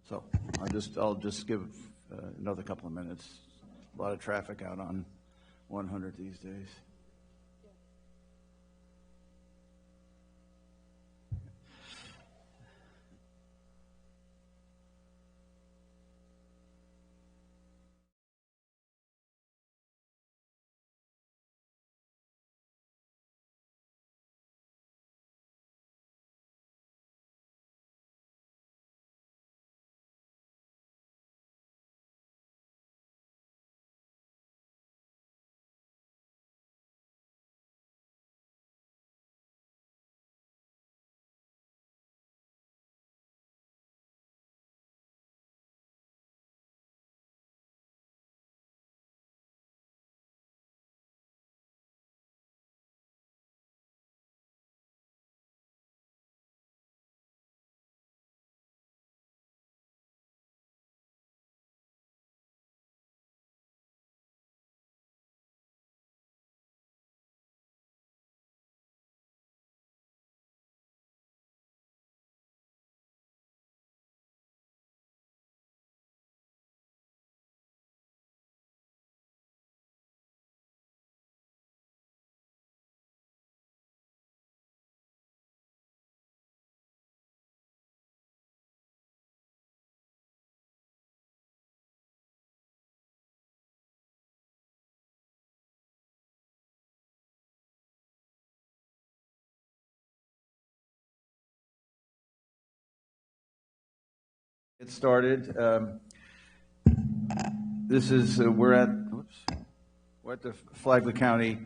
So I'll just give another couple of minutes. A lot of traffic out on 100 these days. Get started. We're at the Flagler County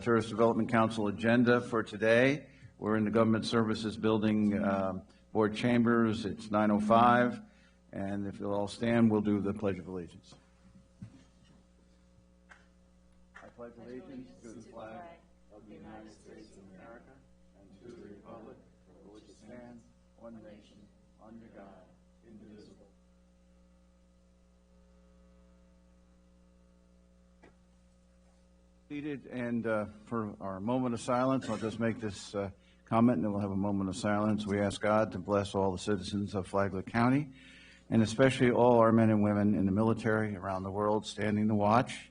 Tourist Development Council agenda for today. We're in the Government Services Building, Board Chambers. It's 9:05, and if you'll all stand, we'll do the Pledge of Allegiance. I pledge allegiance to the flag of the United States of America and to the republic for which it stands, one nation, under God, indivisible. Seated, and for our moment of silence, I'll just make this comment, and then we'll have a moment of silence. We ask God to bless all the citizens of Flagler County, and especially all our men and women in the military around the world standing the watch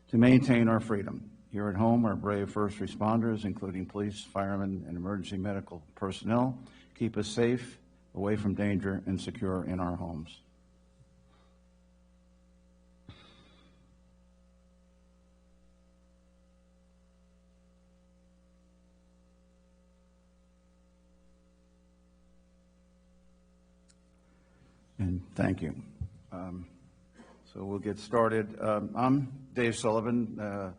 to maintain our freedom. Here at home, our brave first responders, including police, firemen, and emergency medical personnel, keep us safe, away from danger, and secure in our homes. And thank you. So we'll get started. I'm Dave Sullivan,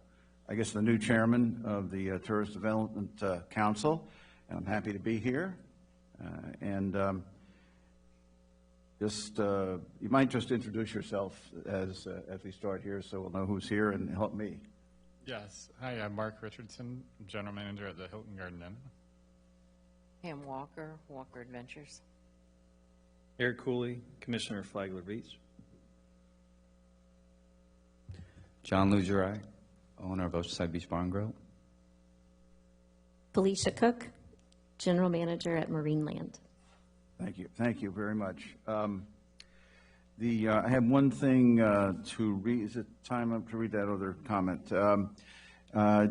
I guess the new chairman of the Tourist Development Council, and I'm happy to be here. You might just introduce yourself as we start here, so we'll know who's here and help me. Yes. Hi, I'm Mark Richardson, General Manager at the Hilton Garden Inn. Pam Walker, Walker Adventures. Eric Cooley, Commissioner of Flagler Beach. John Lugerai, owner of Oceanside Beach Bar and Grill. Felicia Cook, General Manager at Marineland. Thank you very much. I have one thing to read. Is it time up to read that other comment?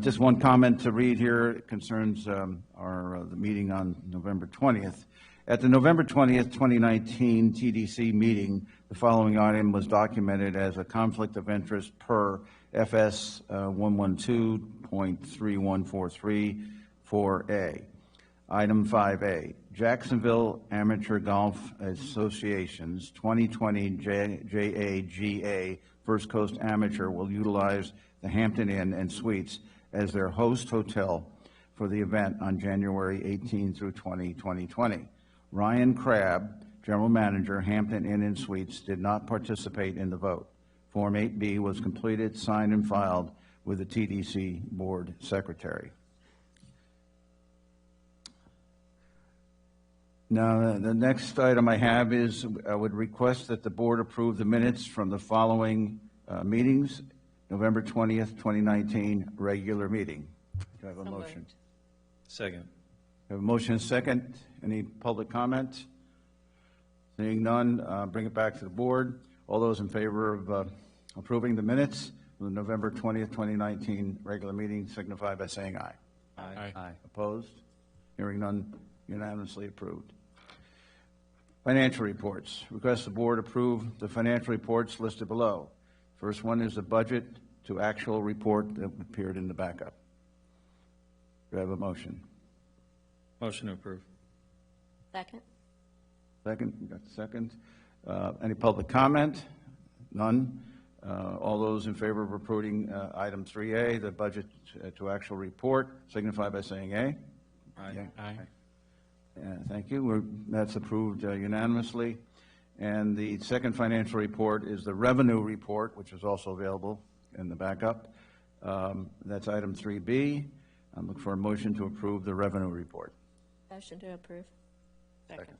Just one comment to read here. It concerns the meeting on November 20th. At the November 20th, 2019 TDC meeting, the following item was documented as a conflict of interest per FS 112.3143 4A. Item 5A, Jacksonville Amateur Golf Association's 2020 JAGA First Coast Amateur will utilize the Hampton Inn and Suites as their host hotel for the event on January 18 through 20, 2020. Ryan Crabb, General Manager, Hampton Inn and Suites, did not participate in the vote. Form 8B was completed, signed, and filed with the TDC Board Secretary. Now, the next item I have is I would request that the Board approve the minutes from the following meetings. November 20th, 2019, regular meeting. Do I have a motion? Moved. Second. I have a motion and second. Any public comment? Seeing none, bring it back to the board. All those in favor of approving the minutes of the November 20th, 2019 regular meeting signify by saying aye. Aye. Opposed? Hearing none, unanimously approved. Financial reports. Request the board approve the financial reports listed below. First one is the budget to actual report that appeared in the backup. Do I have a motion? Motion to approve. Second? Second, you got the second. Any public comment? None. All those in favor of approving item 3A, the budget to actual report, signify by saying aye. Aye. Aye. Thank you. That's approved unanimously. And the second financial report is the revenue report, which is also available in the backup. That's item 3B. I'm looking for a motion to approve the revenue report. Motion to approve. Second.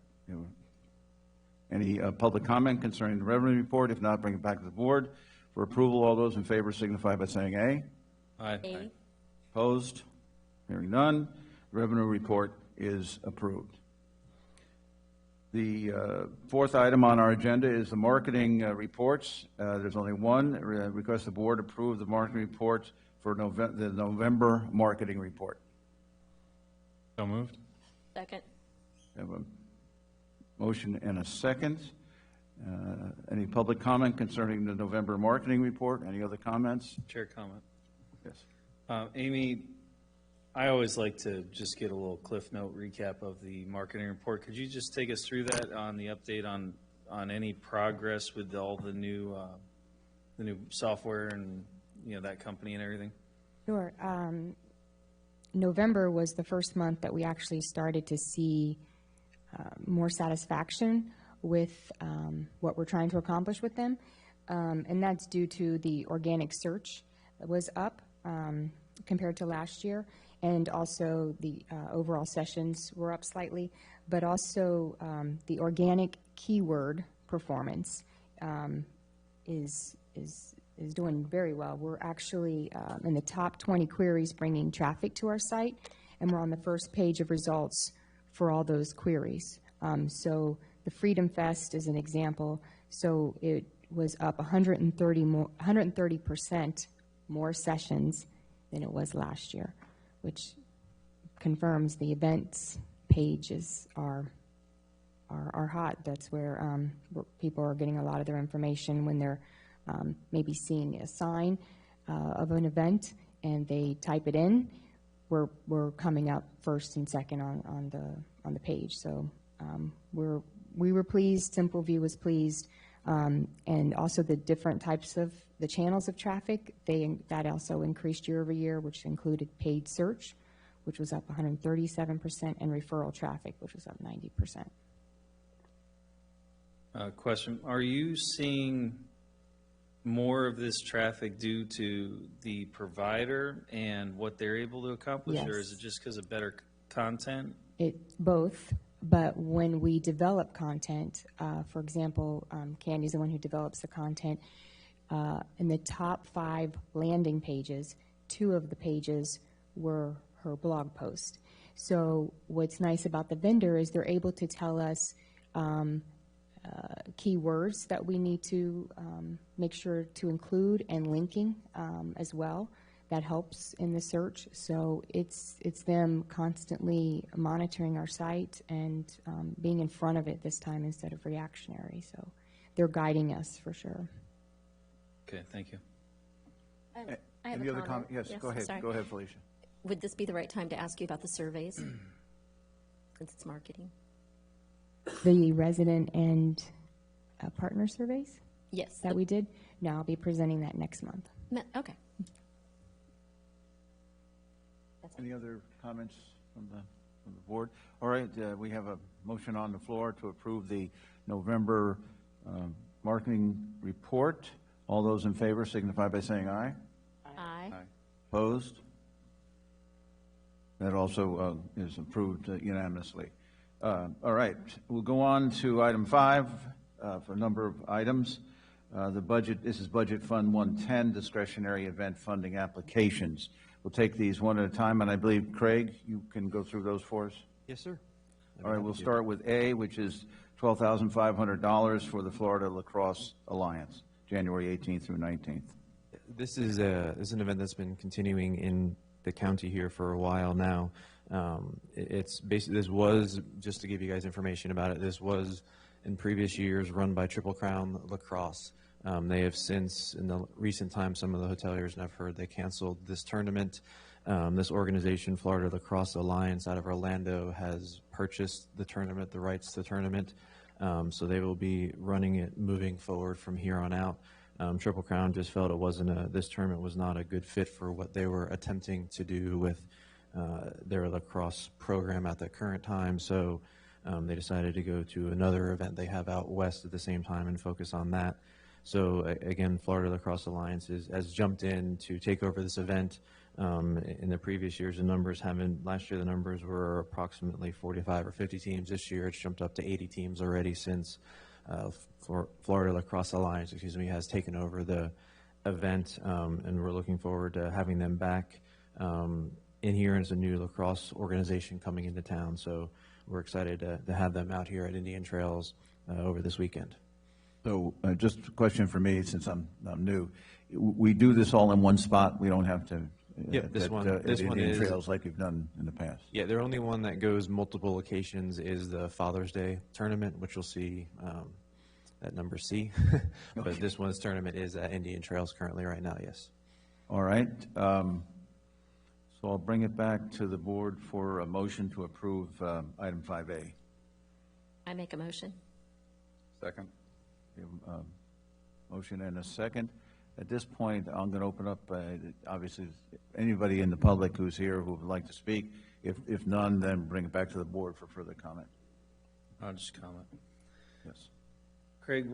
Any public comment concerning the revenue report? If not, bring it back to the board for approval. All those in favor signify by saying aye. Aye. A. Opposed? Hearing none. The revenue report is approved. The fourth item on our agenda is the marketing reports. There's only one. Request the board approve the marketing reports for the November marketing report. So moved. Second. Have a motion and a second. Any public comment concerning the November marketing report? Any other comments? Chair comment. Yes. Amy, I always like to just get a little Cliff Note recap of the marketing report. Could you just take us through that on the update on any progress with all the new software and, you know, that company and everything? Sure. November was the first month that we actually started to see more satisfaction with what we're trying to accomplish with them. And that's due to the organic search that was up compared to last year. And also the overall sessions were up slightly, but also the organic keyword performance is doing very well. We're actually in the top 20 queries bringing traffic to our site, and we're on the first page of results for all those queries. So the Freedom Fest is an example. So it was up 130% more sessions than it was last year, which confirms the events pages are hot. That's where people are getting a lot of their information when they're maybe seeing a sign of an event and they type it in. We're coming up first and second on the page. So we were pleased. Simple View was pleased, and also the different types of the channels of traffic. That also increased year over year, which included paid search, which was up 137%, and referral traffic, which was up 90%. Question: are you seeing more of this traffic due to the provider and what they're able to accomplish, or is Yes. it just because of better content? Both, but when we develop content, for example, Candy's the one who develops the content. In the top 5 landing pages, 2 of the pages were her blog post. So what's nice about the vendor is they're able to tell us keywords that we need to make sure to include, and linking as well. That helps in the search. So it's them constantly monitoring our site and being in front of it this time instead of reactionary. So they're guiding us for sure. Okay, thank you. I have Any a other comment. comment? Yes, go ahead. Sorry. Go ahead, Felicia. Would this be the right time to ask you about the surveys, since it's marketing? The resident and partner surveys Yes. that we did, no, I'll be presenting that next month. Okay. Any other comments from the board? All right, we have a motion on the floor to approve the November marketing report. All those in favor signify by saying aye. Aye. Opposed? That also is approved unanimously. All right, we'll go on to item 5 for a number of items. The budget, this is Budget Fund 110, discretionary event funding applications. We'll take these one at a time, and I believe, Craig, you can go through those for us? Yes, sir. All right, we'll start with A, which is $12,500 for the Florida Lacrosse Alliance, January 18th through 19th. This is an event that's been continuing in the county here for a while now. It's basically, this was, just to give you guys information about it, this was in previous years run by Triple Crown Lacrosse. They have since, in the recent times, some of the hoteliers, and I've heard they canceled this tournament. This organization, Florida Lacrosse Alliance out of Orlando, has purchased the tournament, the rights to the tournament. So they will be running it moving forward from here on out. Triple Crown just felt it wasn't this tournament was not a good fit for what they were attempting to do with their lacrosse program at the current time. So they decided to go to another event they have out west at the same time and focus on that. So again, Florida Lacrosse Alliance has jumped in to take over this event. In the previous years, the numbers haven't. Last year, the numbers were approximately 45 or 50 teams. This year, it's jumped up to 80 teams already since Florida Lacrosse Alliance, has taken over the event, and we're looking forward to having them back in here as a new lacrosse organization coming into town. So we're excited to have them out here at Indian Trails over this weekend. So just a question for me, since I'm new. We do this all in one spot? We don't have to? Yep, this one Indian is Trails like we've done in the past? Yeah, the only one that goes multiple locations is the Father's Day tournament, which you'll see at number C. But Okay. this one's tournament is at Indian Trails currently right now, yes. All right. So I'll bring it back to the board for a motion to approve item 5A. I make a motion. Second. We have a motion and a second. At this point, I'm going to open up, obviously, anybody in the public who's here who would like to speak. If none, then bring it back to the board for further comment. I'll just comment. Yes. Craig,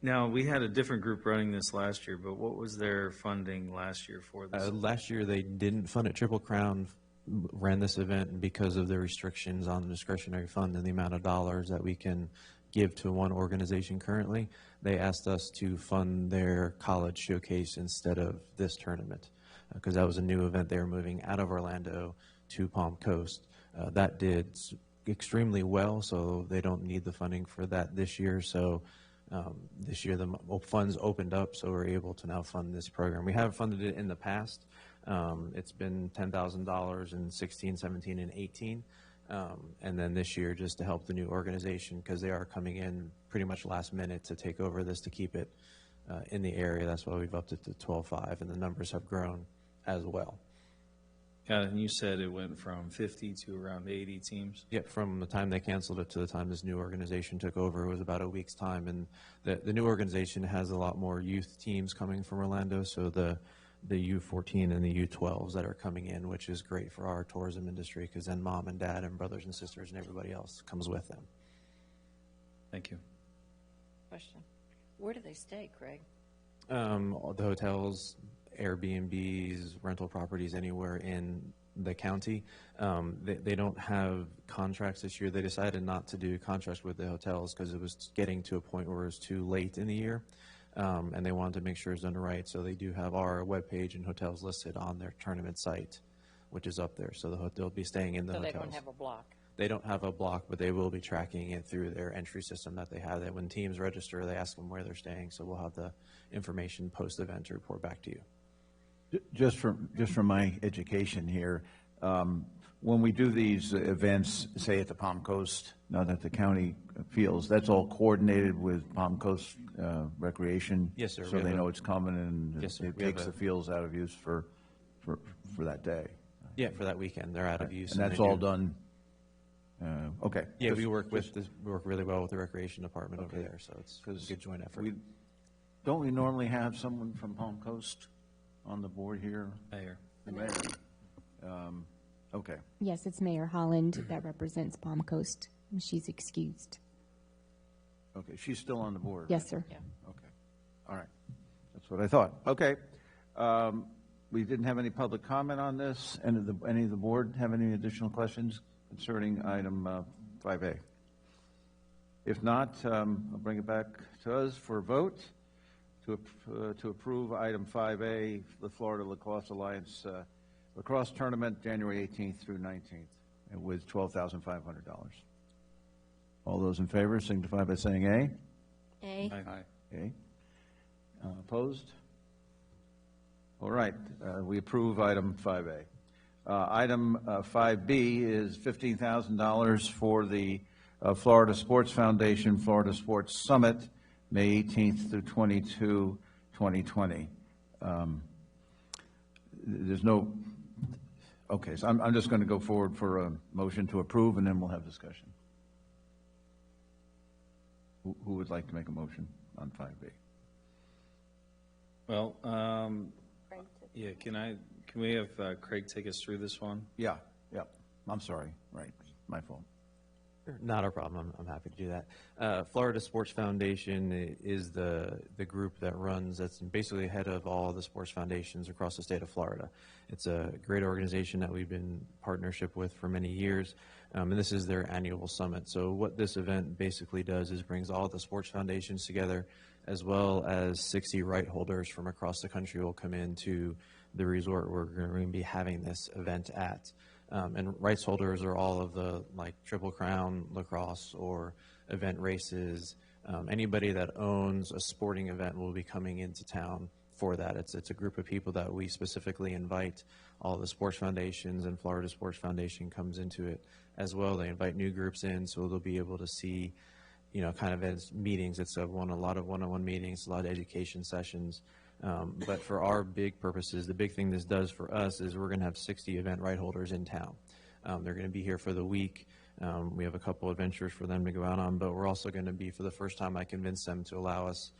now, we had a different group running this last year, but what was their funding last year for this? Last year, they didn't fund it. Triple Crown ran this event, and because of the restrictions on the discretionary fund and the amount of dollars that we can give to one organization currently, they asked us to fund their college showcase instead of this tournament, because that was a new event. They were moving out of Orlando to Palm Coast. That did extremely well, so they don't need the funding for that this year. So this year the funds opened up, so we're able to now fund this program. We have funded it in the past. It's been $10,000 in 16, 17, and 18. And then this year, just to help the new organization, because they are coming in pretty much last minute to take over this to keep it in the area. That's why we've upped it to 12.5, and the numbers have grown as well. Yeah, and you said it went from 50 to around 80 teams? Yeah, from the time they canceled it to the time this new organization took over, it was about a week's time. And the new organization has a lot more youth teams coming from Orlando, so the U14 and the U12s that are coming in, which is great for our tourism industry, because then mom and dad and brothers and sisters and everybody else comes with them. Thank you. Question. Where do they stay, Craig? All the hotels, Airbnbs, rental properties anywhere in the county. They don't have contracts this year. They decided not to do contracts with the hotels because it was getting to a point where it was too late in the year. And they wanted to make sure it's done right. So they do have our webpage and hotels listed on their tournament site, which is up there. So they'll be staying in the So hotels. they don't have a block. They don't have a block, but they will be tracking it through their entry system that they have. That when teams register, they ask them where they're staying. So we'll have the information post-event to report back to you. Just for my education here, when we do these events, say at the Palm Coast, now that the county feels, that's all coordinated with Palm Coast Recreation? Yes, sir. So We they have know it's coming, and Yes, sir. it We have takes a- the fields out of use for that day? Yeah, for that weekend, they're out of use. And that's they all do- done? Okay. Yeah, we Just- work really well with the recreation department over Okay. there, so it's a 'Cause good joint effort. Don't we normally have someone from Palm Coast on the board here? Mayor. The mayor. Okay. Yes, it's Mayor Holland that represents Palm Coast. And she's excused. Okay, she's still on the board? Yes, sir. Yeah. Okay, all right. That's what I thought. Okay. We didn't have any public comment on this. Any of the board have any additional questions concerning item 5A? If not, I'll bring it back to us for a vote to approve item 5A, the Florida Lacrosse Alliance Lacrosse Tournament, January 18th through 19th, with $12,500. All those in favor signify by saying aye. A. Okay. Opposed? All right, we approve item 5A. Item 5B is $15,000 for the Florida Sports Foundation Florida Sports Summit, May 18th through 22, 2020. There's no, okay, so I'm just going to go forward for a motion to approve, and then we'll have discussion. Who would like to make a motion on 5B? Well, yeah, can we have Craig take us through this one? Yeah, I'm sorry, right, my fault. Not a problem. I'm happy to do that. Florida Sports Foundation is the group that runs, that's basically head of all the sports foundations across the state of Florida. It's a great organization that we've been in partnership with for many years, and this is their annual summit. So what this event basically does is brings all the sports foundations together, as well as 60 right holders from across the country will come into the resort we're going to be having this event at. And rights holders are all of the like Triple Crown lacrosse or event races. Anybody that owns a sporting event will be coming into town for that. It's a group of people that we specifically invite. All the sports foundations, and Florida Sports Foundation comes into it as well. They invite new groups in, so they'll be able to see, you know, kind of as meetings. It's a lot of one-on-one meetings, a lot of education sessions. But for our big purposes, the big thing this does for us is we're going to have 60 event right holders in town. They're going to be here for the week. We have a couple adventures for them to go out on, but we're also going to be, for the first time, I convinced them to allow us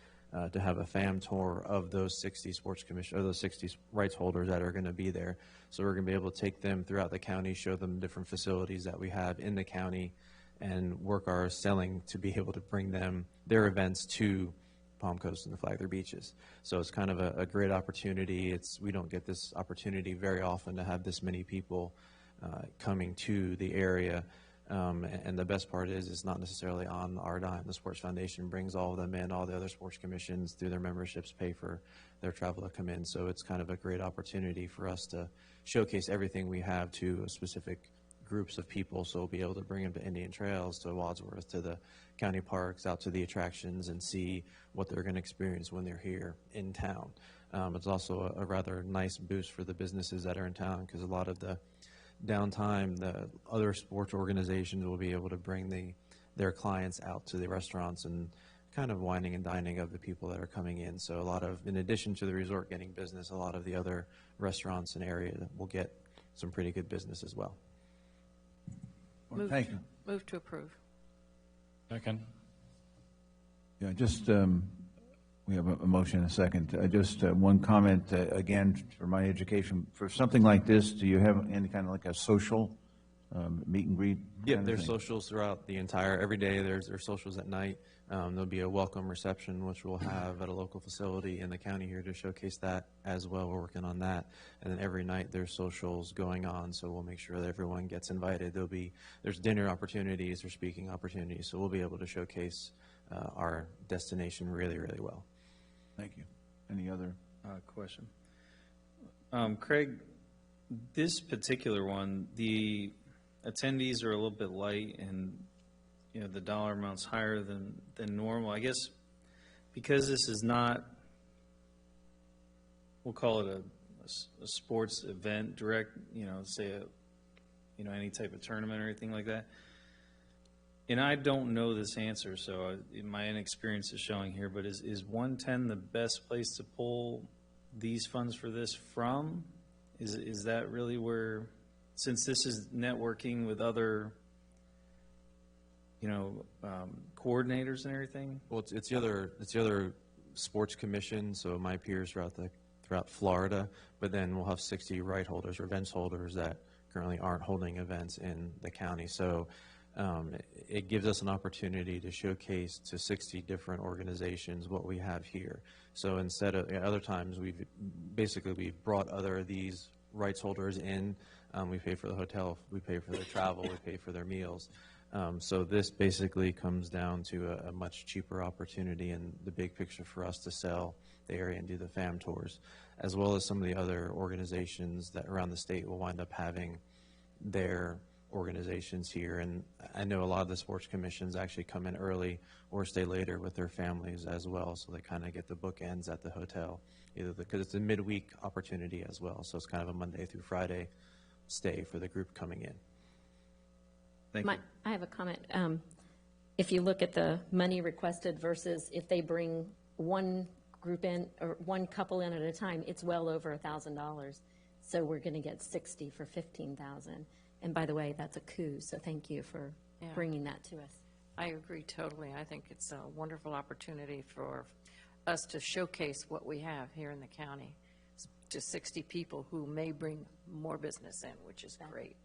to have a FAM tour of those 60 sports commission, or those 60 rights holders that are going to be there. So we're going to be able to take them throughout the county, show them different facilities that we have in the county, and work our selling to be able to bring them their events to Palm Coast and the Flagler Beaches. So it's kind of a great opportunity. We don't get this opportunity very often to have this many people coming to the area. And the best part is it's not necessarily on our dime. The Sports Foundation brings all of them in. All the other sports commissions through their memberships pay for their travel to come in. So it's kind of a great opportunity for us to showcase everything we have to specific groups of people. So we'll be able to bring them to Indian Trails, to Wadsworth, to the county parks, out to the attractions, and see what they're going to experience when they're here in town. It's also a rather nice boost for the businesses that are in town, because a lot of the downtime, the other sports organizations will be able to bring their clients out to the restaurants and kind of whining and dining of the people that are coming in. So a lot of, in addition to the resort getting business, a lot of the other restaurants and area will get some pretty good business as well. Well, thank you. Move to approve. Second. Yeah, just, we have a motion and a second. Just one comment, again, for my education. For something like this, do you have any kind of like a social meet and greet? Yeah, kind of there's thing? socials throughout the every day. There's socials at night. There'll be a welcome reception, which we'll have at a local facility in the county here to showcase that as well. We're working on that. And then every night there's socials going on, so we'll make sure that everyone gets invited. There's dinner opportunities, there's speaking opportunities, so we'll be able to showcase our destination really, really well. Thank you. Any other? Question. Craig, this particular one, the attendees are a little bit light, and you know the dollar amount's higher than normal. I guess because this is not, we'll call it a sports event, direct, you know, say any type of tournament or anything like that. And I don't know this answer, so my inexperience is showing here. But is 110 the best place to pull these funds for this from? Is that really where, since this is networking with other, coordinators and everything? Well, it's the other sports commission, so my peers throughout Florida, but then we'll have 60 right holders or events holders that currently aren't holding events in the county. So it gives us an opportunity to showcase to 60 different organizations what we have here. So instead of other times, we've brought other of these rights holders in. We pay for the hotel, we pay for their travel, we pay for their meals. So this basically comes down to a much cheaper opportunity in the big picture for us to sell the area and do the FAM tours, as well as some of the other organizations that around the state will wind up having their organizations here. And I know a lot of the sports commissions actually come in early or stay later with their families as well, so they kind of get the bookends at the hotel, either because it's a midweek opportunity as well, so it's kind of a Monday through Friday stay for the group coming in. Thank you. I have a comment. If you look at the money requested versus if they bring one group in, or one couple in at a time, it's well over $1,000. So we're going to get 60 for 15,000. And by the way, that's a coup, so thank you for Yeah. bringing that to us. I agree totally. I think it's a wonderful opportunity for us to showcase what we have here in the county to 60 people who may bring more business in, which is great.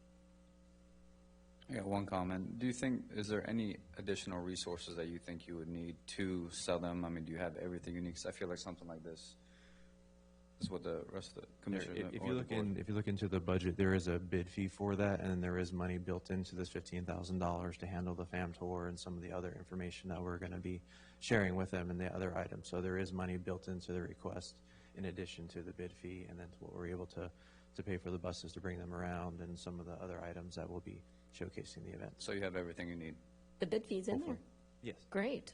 I got one comment. Do you think, is there any additional resources that you think you would need to sell them? I mean, do you have everything you need? 'Cause I feel like something like this is what the rest of the commissioners If or you the look board- if you look into the budget, there is a bid fee for that, and there is money built into this $15,000 to handle the FAM tour and some of the other information that we're going to be sharing with them and the other items. So there is money built into the request in addition to the bid fee, and then to what we're able to pay for the buses to bring them around and some of the other items that will be showcasing the event. So you have everything you need? The bid fee's in there. Yes. Great.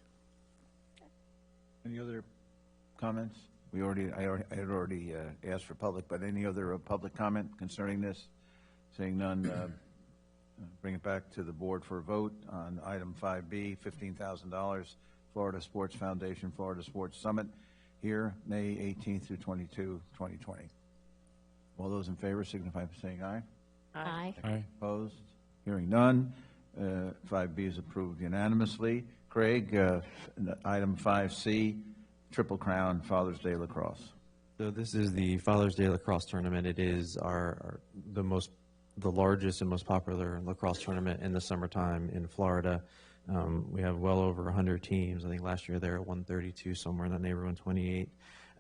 Any other comments? I had already asked for public, but any other public comment concerning this? Seeing none, bring it back to the board for a vote on item 5B, $15,000, Florida Sports Foundation, Florida Sports Summit, here, May 18th through 22, 2020. All those in favor signify by saying aye. Aye. Aye. Opposed? Hearing none. 5B is approved unanimously. Craig, item 5C, Triple Crown Father's Day Lacrosse. So this is the Father's Day Lacrosse Tournament. It is the largest and most popular lacrosse tournament in the summertime in Florida. We have well over 100 teams. I think last year they were at 132, somewhere in that neighborhood, 128.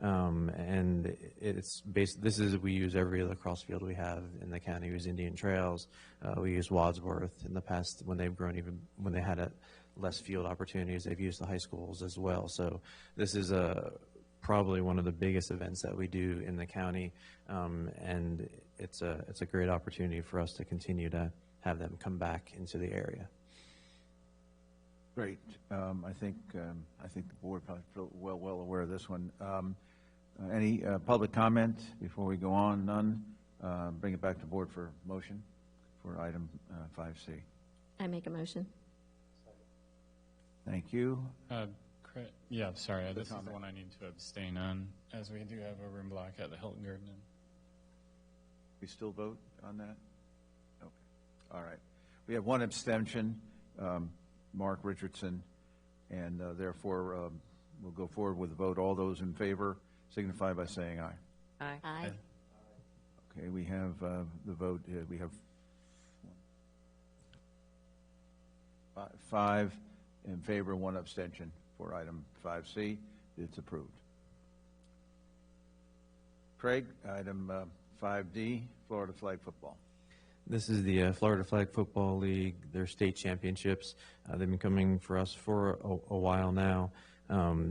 And we use every lacrosse field we have in the county. We use Indian Trails. We use Wadsworth. In the past, when they've grown, even when they had less field opportunities, they've used the high schools as well. So this is probably one of the biggest events that we do in the county, and it's a great opportunity for us to continue to have them come back into the area. Great. I think the board probably feel well aware of this one. Any public comment before we go on? None. Bring it back to board for motion for item 5C. I make a motion. Thank you. Yeah, sorry, this is the one I need to abstain on, as we do have a room block at the Hilton Garden Inn. We still vote on that? Okay. All right. We have one abstention, Mark Richardson, and therefore we'll go forward with the vote. All those in favor signify by saying aye. Aye. Aye. Okay, we have the vote. We have 5 in favor, 1 abstention for item 5C. It's approved. Craig, item 5D, Florida Flag Football. This is the Florida Flag Football League, their state championships. They've been coming for us for a while now.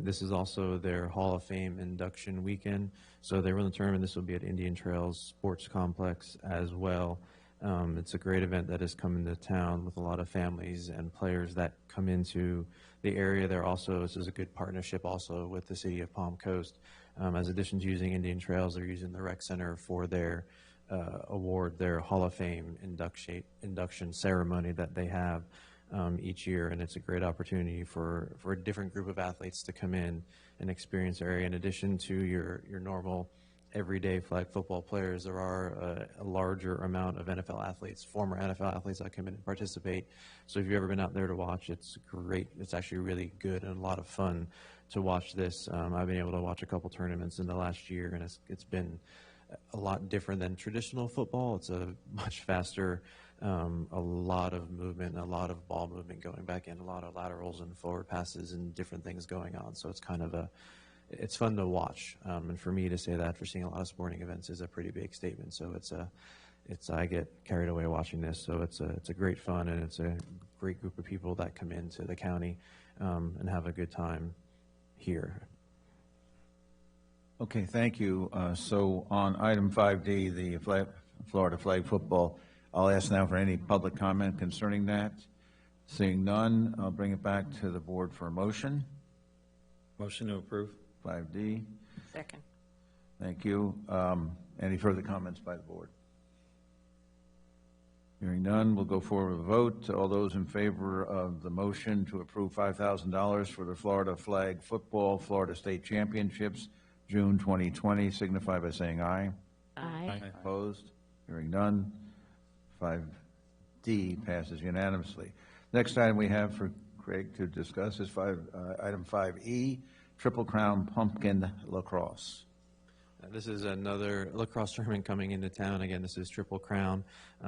This is also their Hall of Fame induction weekend. So they run the tournament. This will be at Indian Trails Sports Complex as well. It's a great event that has come into town with a lot of families and players that come into the area. This is a good partnership also with the city of Palm Coast. As addition to using Indian Trails, they're using the rec center for their award, their Hall of Fame induction ceremony that they have each year, and it's a great opportunity for a different group of athletes to come in and experience the area. In addition to your normal everyday flag football players, there are a larger amount of NFL athletes, former NFL athletes that come in and participate. So if you've ever been out there to watch, it's great. It's actually really good and a lot of fun to watch this. I've been able to watch a couple tournaments in the last year, and it's been a lot different than traditional football. It's a much faster, a lot of movement, a lot of ball movement going back in, a lot of laterals and forward passes and different things going on. So it's kind of it's fun to watch. And for me to say that for seeing a lot of sporting events is a pretty big statement. So I get carried away watching this. So it's a great fun, and it's a great group of people that come into the county and have a good time here. Okay, thank you. So on item 5D, the Florida Flag Football, I'll ask now for any public comment concerning that. Seeing none, I'll bring it back to the board for a motion. Motion to approve. 5D. Second. Thank you. Any further comments by the board? Hearing none, we'll go forward with a vote. All those in favor of the motion to approve $5,000 for the Florida Flag Football Florida State Championships, June 2020, signify by saying aye. Aye. Opposed? Hearing none. 5D passes unanimously. Next item we have for Craig to discuss is item 5E, Triple Crown Pumpkin Lacrosse. This is another lacrosse tournament coming into town. Again, this is Triple Crown.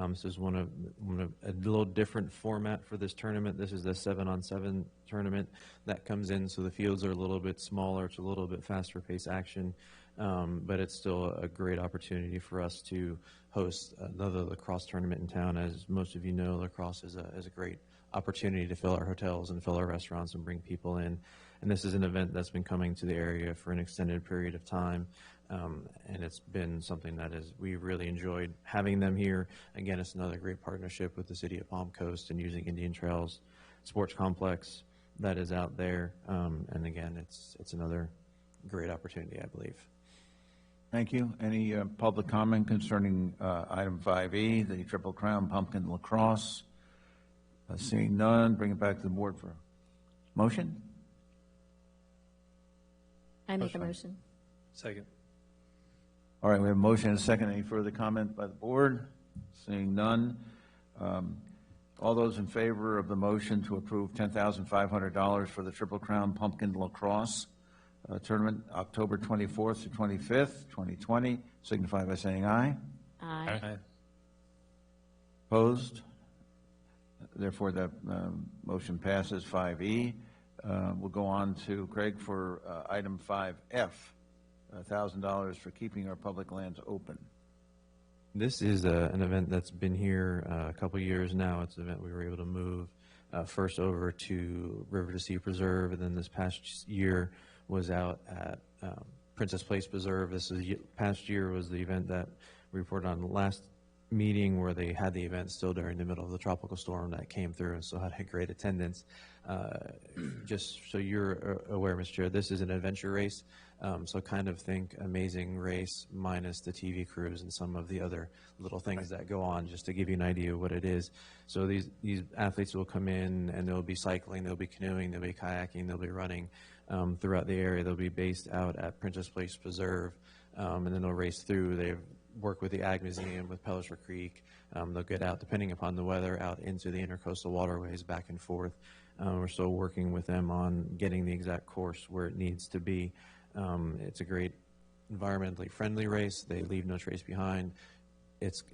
This is one of a little different format for this tournament. This is the 7-on-7 tournament that comes in, so the fields are a little bit smaller. It's a little bit faster paced action, but it's still a great opportunity for us to host another lacrosse tournament in town. As most of you know, lacrosse is a great opportunity to fill our hotels and fill our restaurants and bring people in. And this is an event that's been coming to the area for an extended period of time. And it's been something that we really enjoyed having them here. Again, it's another great partnership with the city of Palm Coast and using Indian Trails Sports Complex that is out there. And again, it's another great opportunity, I believe. Thank you. Any public comment concerning item 5E, the Triple Crown Pumpkin Lacrosse? Seeing none, bring it back to the board for motion. I make a motion. Second. All right, we have a motion and a second. Any further comment by the board? Seeing none. All those in favor of the motion to approve $10,500 for the Triple Crown Pumpkin Lacrosse tournament, October 24th to 25th, 2020, signify by saying aye. Aye. Aye. Opposed? Therefore, that motion passes. 5E. We'll go on to Craig for item 5F, $1,000 for keeping our public lands open. This is an event that's been here a couple years now. It's an event we were able to move first over to River to Sea Preserve, and then this past year was out at Princess Place Preserve. Past year was the event that we reported on the last meeting, where they had the event still during the middle of the tropical storm that came through, and so had a great attendance. Just so you're aware, Mr. Chair, this is an adventure race, so kind of think Amazing Race minus the TV crews and some of the other little things that go on, just to give you an idea of what it is. So these athletes will come in, and they'll be cycling, they'll be canoeing, they'll be kayaking, they'll be running throughout the area. They'll be based out at Princess Place Preserve, and then they'll race through. They work with the Ag Museum, with Pellisher Creek. They'll get out, depending upon the weather, out into the intercoastal waterways back and forth. We're still working with them on getting the exact course where it needs to be. It's a great environmentally friendly race. They leave no trace behind.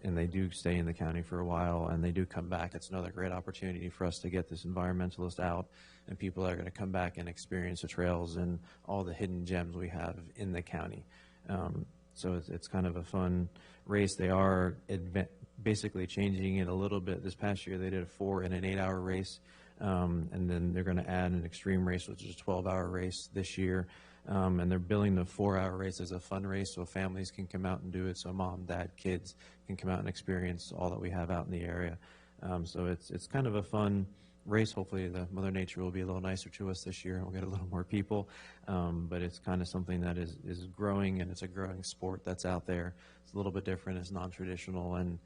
And they do stay in the county for a while, and they do come back. It's another great opportunity for us to get this environmentalist out, and people are going to come back and experience the trails and all the hidden gems we have in the county. So it's kind of a fun race. They are basically changing it a little bit. This past year they did a 4 and an 8-hour race, and then they're going to add an extreme race, which is a 12-hour race this year. And they're billing the 4-hour race as a fun race, so families can come out and do it, so mom, dad, kids can come out and experience all that we have out in the area. So it's kind of a fun race. Hopefully the Mother Nature will be a little nicer to us this year, and we'll get a little more people. But it's kind of something that is growing, and it's a growing sport that's out there. It's a little bit different. It's non-traditional, and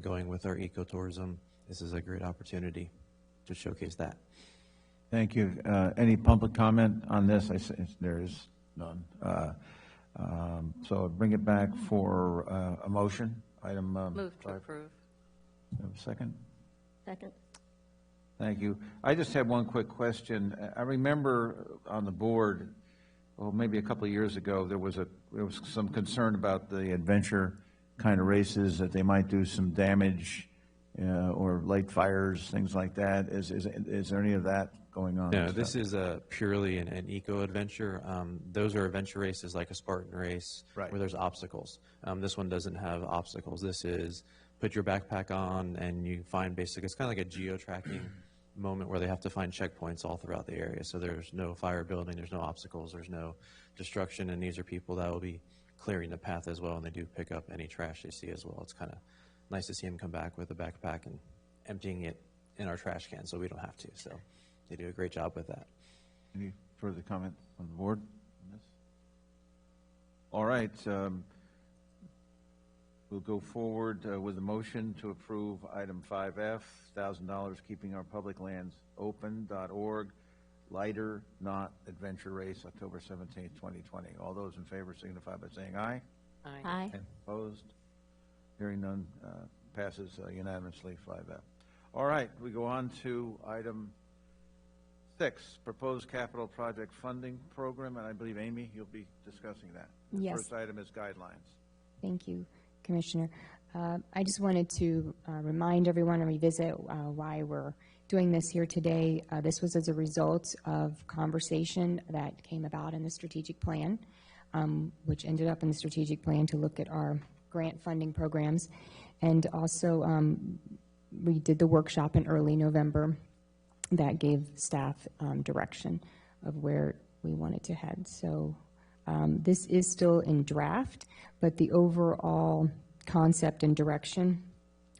going with our ecotourism, this is a great opportunity to showcase that. Thank you. Any public comment on this? There is none. So I'll bring it back for a motion. Item Move to 5. approve. Have a second? Second. Thank you. I just have one quick question. I remember on the board, well, maybe a couple of years ago, there was some concern about the adventure kind of races, that they might do some damage or light fires, things like that. Is there any of that going on? No, this is purely an eco-adventure. Those are adventure races like a Spartan race, Right. where there's obstacles. This one doesn't have obstacles. This is put your backpack on, and you find basically, it's kind of like a geo-tracking moment where they have to find checkpoints all throughout the area. So there's no fire building, there's no obstacles, there's no destruction, and these are people that will be clearing the path as well, and they do pick up any trash they see as well. It's kind of nice to see him come back with a backpack and emptying it in our trash can so we don't have to. So they do a great job with that. Any further comment on the board on this? All right, we'll go forward with a motion to approve item 5F, $1,000 keeping our public lands open.org, lighter, not adventure race, October 17th, 2020. All those in favor signify by saying aye. Aye. Opposed? Hearing none, passes unanimously, 5F. All right, we go on to item 6, proposed capital project funding program, and I believe, Amy, you'll be discussing that. The Yes. first item is guidelines. Thank you, Commissioner. I just wanted to remind everyone and revisit why we're doing this here today. This was as a result of conversation that came about in the strategic plan, which ended up in the strategic plan to look at our grant funding programs. And also, we did the workshop in early November that gave staff direction of where we wanted to head. So this is still in draft, but the overall concept and direction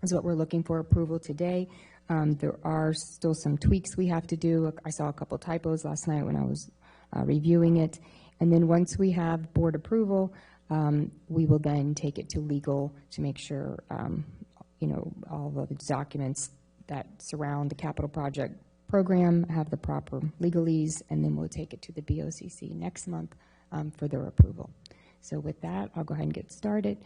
is what we're looking for approval today. There are still some tweaks we have to do. I saw a couple typos last night when I was reviewing it. And then once we have board approval, we will then take it to legal to make sure, all of the documents that surround the capital project program have the proper legalese, and then we'll take it to the BOCC next month for their approval. So with that, I'll go ahead and get started.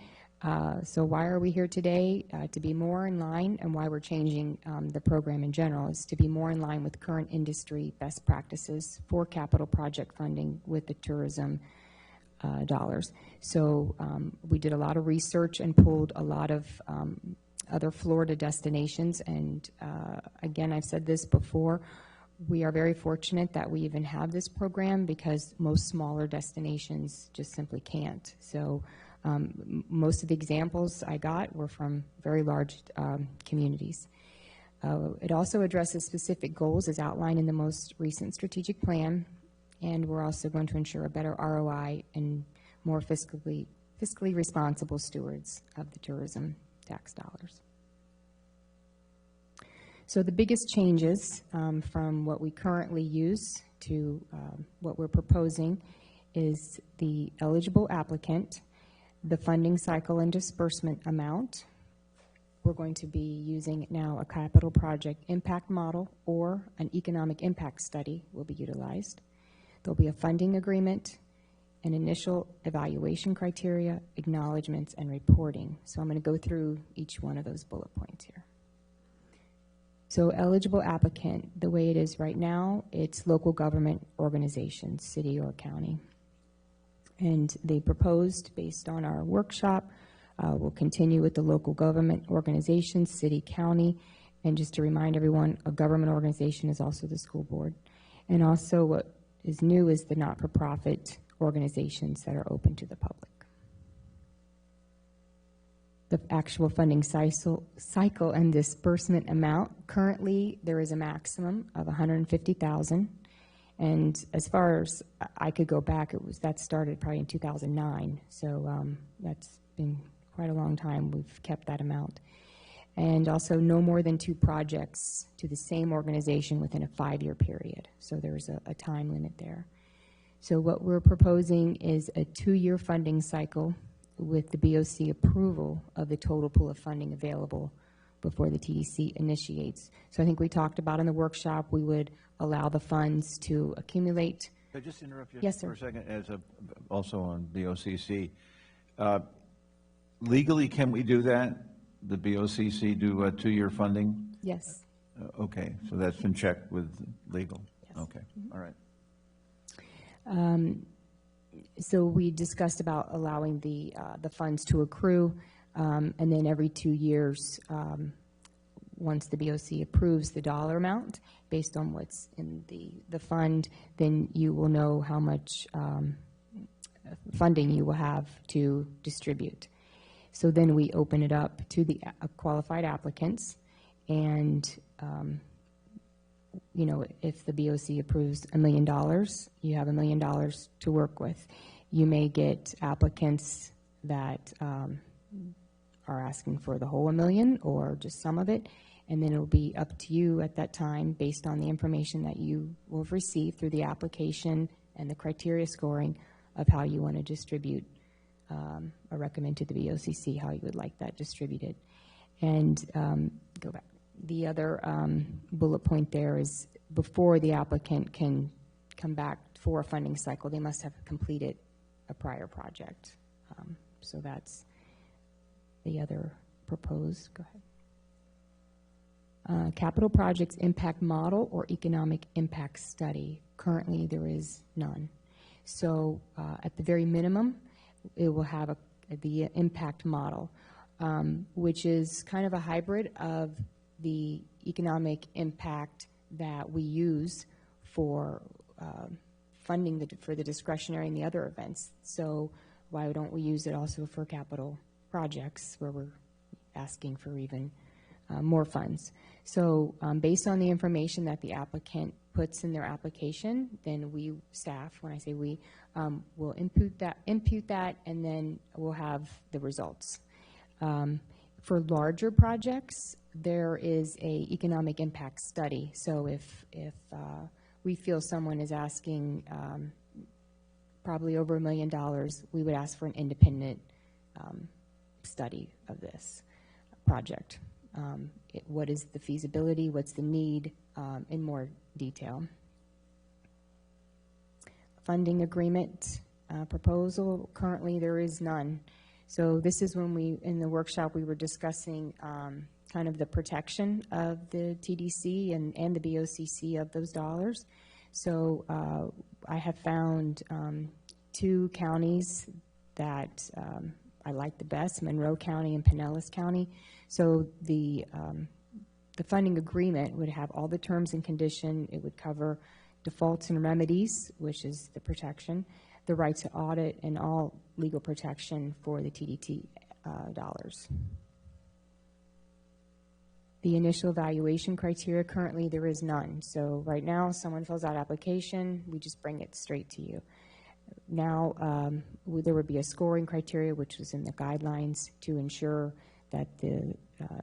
So why are we here today? To be more in line, and why we're changing the program in general is to be more in line with current industry best practices for capital project funding with the tourism dollars. So we did a lot of research and pulled a lot of other Florida destinations. And again, I've said this before, we are very fortunate that we even have this program because most smaller destinations just simply can't. So most of the examples I got were from very large communities. It also addresses specific goals as outlined in the most recent strategic plan, and we're also going to ensure a better ROI and more fiscally responsible stewards of the tourism tax dollars. So the biggest changes from what we currently use to what we're proposing is the eligible applicant, the funding cycle and disbursement amount. We're going to be using now a capital project impact model or an economic impact study will be utilized. There'll be a funding agreement, an initial evaluation criteria, acknowledgments, and reporting. So I'm going to go through each one of those bullet points here. So eligible applicant, the way it is right now, it's local government organizations, city or county. And they proposed, based on our workshop, we'll continue with the local government organizations, city, county. And just to remind everyone, a government organization is also the school board. And also what is new is the not-for-profit organizations that are open to the public. The actual funding cycle and disbursement amount, currently there is a maximum of $150,000. And as far as I could go back, that started probably in 2009. So that's been quite a long time we've kept that amount. And also no more than 2 projects to the same organization within a 5-year period. So there's a time limit there. So what we're proposing is a 2-year funding cycle with the BOC approval of the total pool of funding available before the TDC initiates. So I think we talked about in the workshop, we would allow the funds to accumulate. Could I just interrupt you Yes, sir. for a second? Also on BOCC, legally, can we do that? The BOCC do a 2-year funding? Yes. Okay, so that's been checked with legal? Yes. Okay, all right. So we discussed about allowing the funds to accrue, and then every 2 years, once the BOC approves the dollar amount based on what's in the fund, then you will know how much funding you will have to distribute. So then we open it up to the qualified applicants, and if the BOC approves $1 million, you have $1 million to work with. You may get applicants that are asking for the whole $1 million or just some of it. And then it'll be up to you at that time, based on the information that you will have received through the application and the criteria scoring, of how you want to distribute or recommend to the BOCC how you would like that distributed. And go back. The other bullet point there is, before the applicant can come back for a funding cycle, they must have completed a prior project. So that's the other proposed. Go ahead. Capital projects impact model or economic impact study. Currently, there is none. So at the very minimum, it will have the impact model, which is kind of a hybrid of the economic impact that we use for funding for the discretionary and the other events. So why don't we use it also for capital projects, where we're asking for even more funds? So based on the information that the applicant puts in their application, then we, staff, when I say we, will impute that, and then we'll have the results. For larger projects, there is a economic impact study. So if we feel someone is asking probably over $1 million, we would ask for an independent study of this project. What is the feasibility? What's the need in more detail? Funding agreement proposal. Currently, there is none. So this is when in the workshop, we were discussing kind of the protection of the TDC and the BOCC of those dollars. So I have found 2 counties that I like the best, Monroe County and Pinellas County. So the funding agreement would have all the terms and condition. It would cover defaults and remedies, which is the protection, the right to audit, and all legal protection for the TDT dollars. The initial evaluation criteria, currently there is none. So right now, someone fills out application, we just bring it straight to you. Now, there would be a scoring criteria, which was in the guidelines, to ensure that the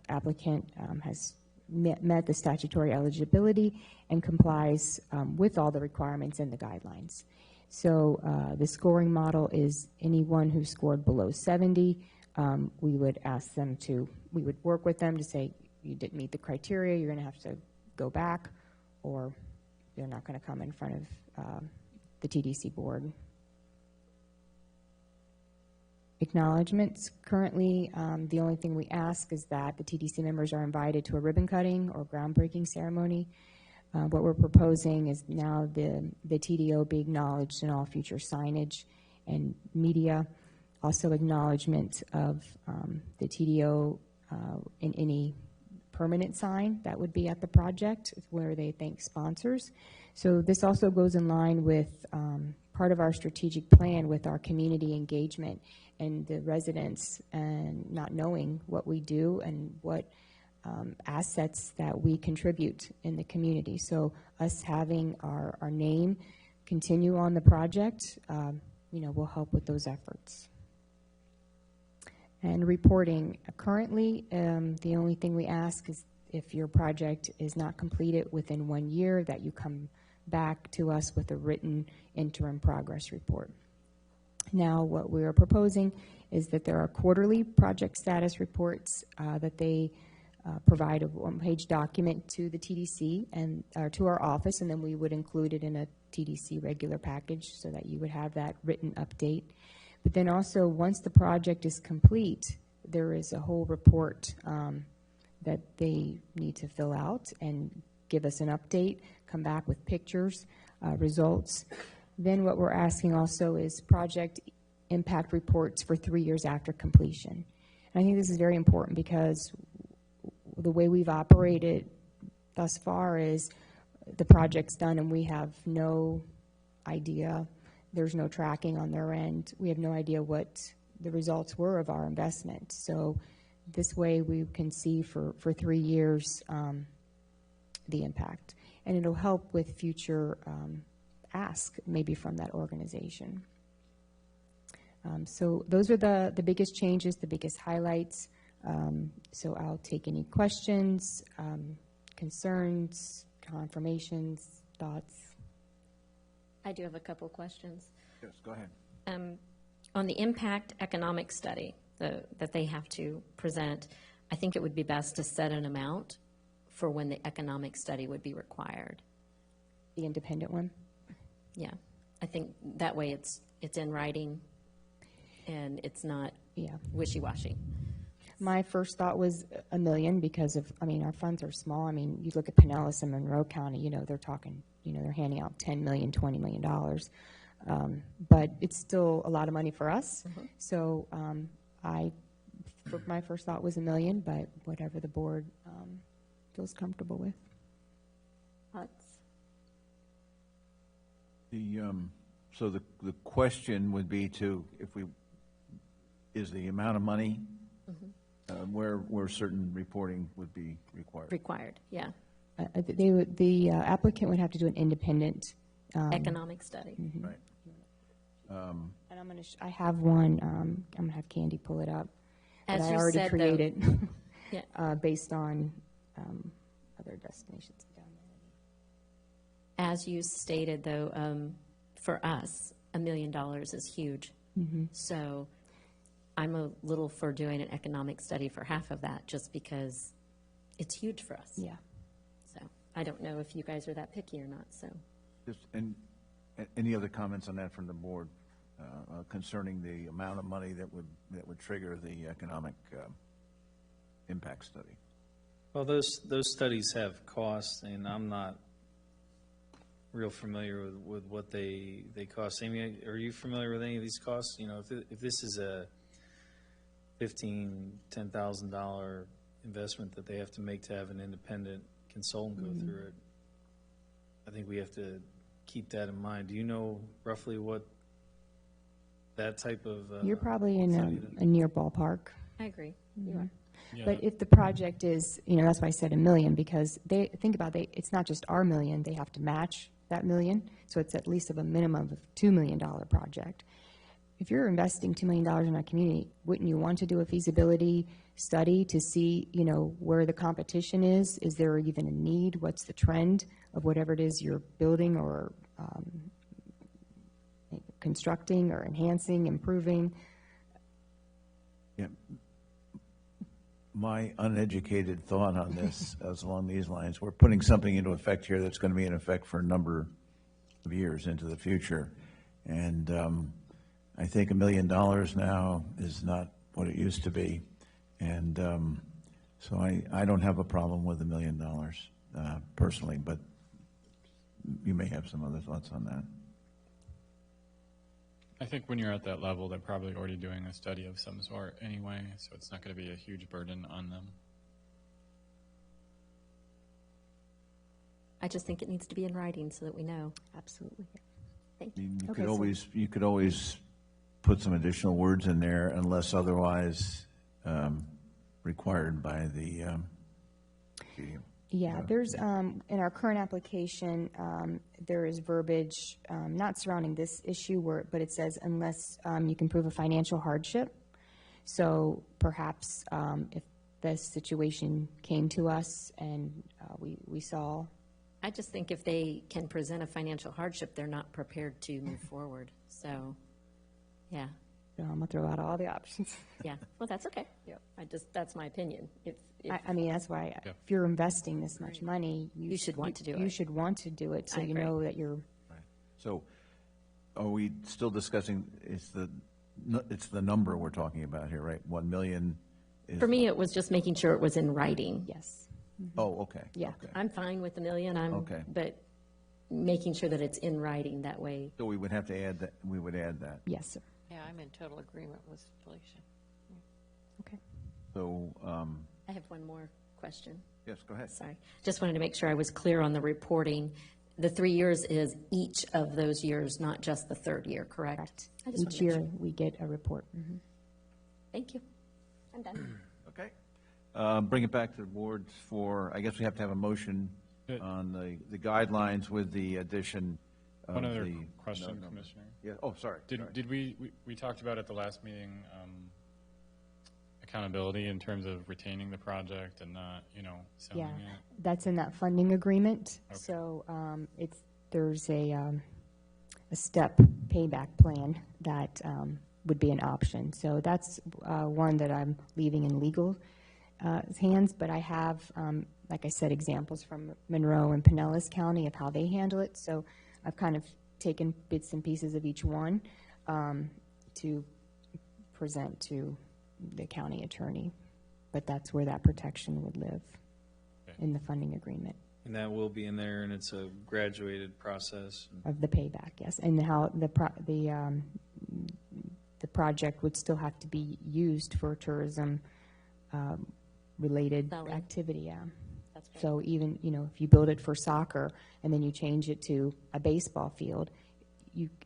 applicant has met the statutory eligibility and complies with all the requirements in the guidelines. So the scoring model is anyone who scored below 70, we would ask them we would work with them to say, you didn't meet the criteria, you're going to have to go back, or they're not going to come in front of the TDC board. Acknowledgements. Currently, the only thing we ask is that the TDC members are invited to a ribbon cutting or groundbreaking ceremony. What we're proposing is now the TDO be acknowledged in all future signage and media. Also acknowledgement of the TDO in any permanent sign that would be at the project where they thank sponsors. So this also goes in line with part of our strategic plan with our community engagement and the residents, and not knowing what we do and what assets that we contribute in the community. So us having our name continue on the project, will help with those efforts. And reporting. Currently, the only thing we ask is if your project is not completed within 1 year, that you come back to us with a written interim progress report. Now, what we are proposing is that there are quarterly project status reports that they provide a one-page document to the TDC and to our office, and then we would include it in a TDC regular package so that you would have that written update. But then also, once the project is complete, there is a whole report that they need to fill out and give us an update, come back with pictures, results. Then what we're asking also is project impact reports for 3 years after completion. And I think this is very important because the way we've operated thus far is the project's done and we have no idea. There's no tracking on their end. We have no idea what the results were of our investment. So this way we can see for 3 years the impact. And it'll help with future ask maybe from that organization. So those are the biggest changes, the biggest highlights. So I'll take any questions, concerns, confirmations, thoughts. I do have a couple questions. Yes, go ahead. On the impact economic study that they have to present, I think it would be best to set an amount for when the economic study would be required. The independent one? Yeah, I think that way it's in writing and it's not Yeah. wishy-washy. My first thought was $1 million because of, I mean, our funds are small. I mean, you look at Pinellas and Monroe County, you know, they're talking, you know, they're handing out $10 million, $20 million. But it's still a lot of money for us. So my first thought was $1 million, but whatever the board feels comfortable with. Thoughts? So the question would be to, is the amount of money where certain reporting would be required? Required, yeah. The applicant would have to do an independent. Economic study. Right. And I'm going to, I have one, I'm going to have Candy pull it up. As that I you already said, though- created Yeah. based on other destinations down there. As you stated, though, for us, $1 million is huge. So I'm a little for doing an economic study for half of that, just because it's huge for us. Yeah. So I don't know if you guys are that picky or not, so. And any other comments on that from the board concerning the amount of money that would trigger the economic impact study? Well, those studies have costs, and I'm not real familiar with what they cost. Amy, are you familiar with any of these costs? You know, if this is a $10,000 investment that they have to make to have an independent consultant go through it, I think we have to keep that in mind. Do you know roughly what that type of You're probably in study a near ballpark. I agree. You are. Yeah, But if the project is, you know, that's why I said $1 million, because they, think about it, it's not just our $1 million, they have to match that $1 million, so it's at least of a minimum of $2 million project. If you're investing $2 million in our community, wouldn't you want to do a feasibility study to see, you know, where the competition is? Is there even a need? What's the trend of whatever it is you're building or constructing or enhancing, improving? Yeah. My uneducated thought on this is along these lines. We're putting something into effect here that's going to be in effect for a number of years into the future. And I think $1 million now is not what it used to be. And so I don't have a problem with $1 million personally, but you may have some other thoughts on that. I think when you're at that level, they're probably already doing a study of some sort anyway, so it's not going to be a huge burden on them. I just think it needs to be in writing so that we know. Absolutely. Thank I you. mean, you Okay, could so- always put some additional words in there unless otherwise required by the Yeah, there's, in our current application, there is verbiage, not surrounding this issue, but it says unless you can prove a financial hardship. So perhaps if this situation came to us and we saw, I just think if they can present a financial hardship, they're not prepared to move forward. So, yeah, I'm going to throw out all the options. yeah. Well, that's okay. That's my opinion. If I mean, that's why, Yeah. if you're investing this much money, You should want to do You it. should want to do it, so I you agree. know that you're, So are we still discussing, it's the number we're talking about here, right? 1 million is. For me, it was just making sure it was in writing. yes. Oh, okay. Yeah. Okay. I'm fine with $1 million. Okay. But making sure that it's in writing that way. So we would have to add that, we would add that. Yes, sir. Yeah, I'm in total agreement with Felicia. Okay. So, I have one more question. yes, go ahead. Sorry. Just wanted to make sure I was clear on the reporting. The 3 years is each of those years, not just the third year, correct? Correct. I just wanted Each to make year, sure. we get a report. Mhm. Thank you. I'm done. Okay. Bring it back to the board for, I guess we have to have a motion Good. on the guidelines with the addition of One other the. question, no. Commissioner. Yeah, oh, sorry. Sorry. Did we talked about at the last meeting, accountability in terms of retaining the project and not, selling Yeah, it? that's in that funding agreement. Okay. So there's a step payback plan that would be an option. So that's one that I'm leaving in legal hands, but I have, like I said, examples from Monroe and Pinellas County of how they handle it. So I've kind of taken bits and pieces of each one to present to the county attorney. But that's where that protection would live, in the funding agreement And that will be in there, and it's a graduated process. of the payback, yes. And how the project would still have to be used for tourism related Selling. activity, yeah. That's right. So even, if you build it for soccer and then you change it to a baseball field,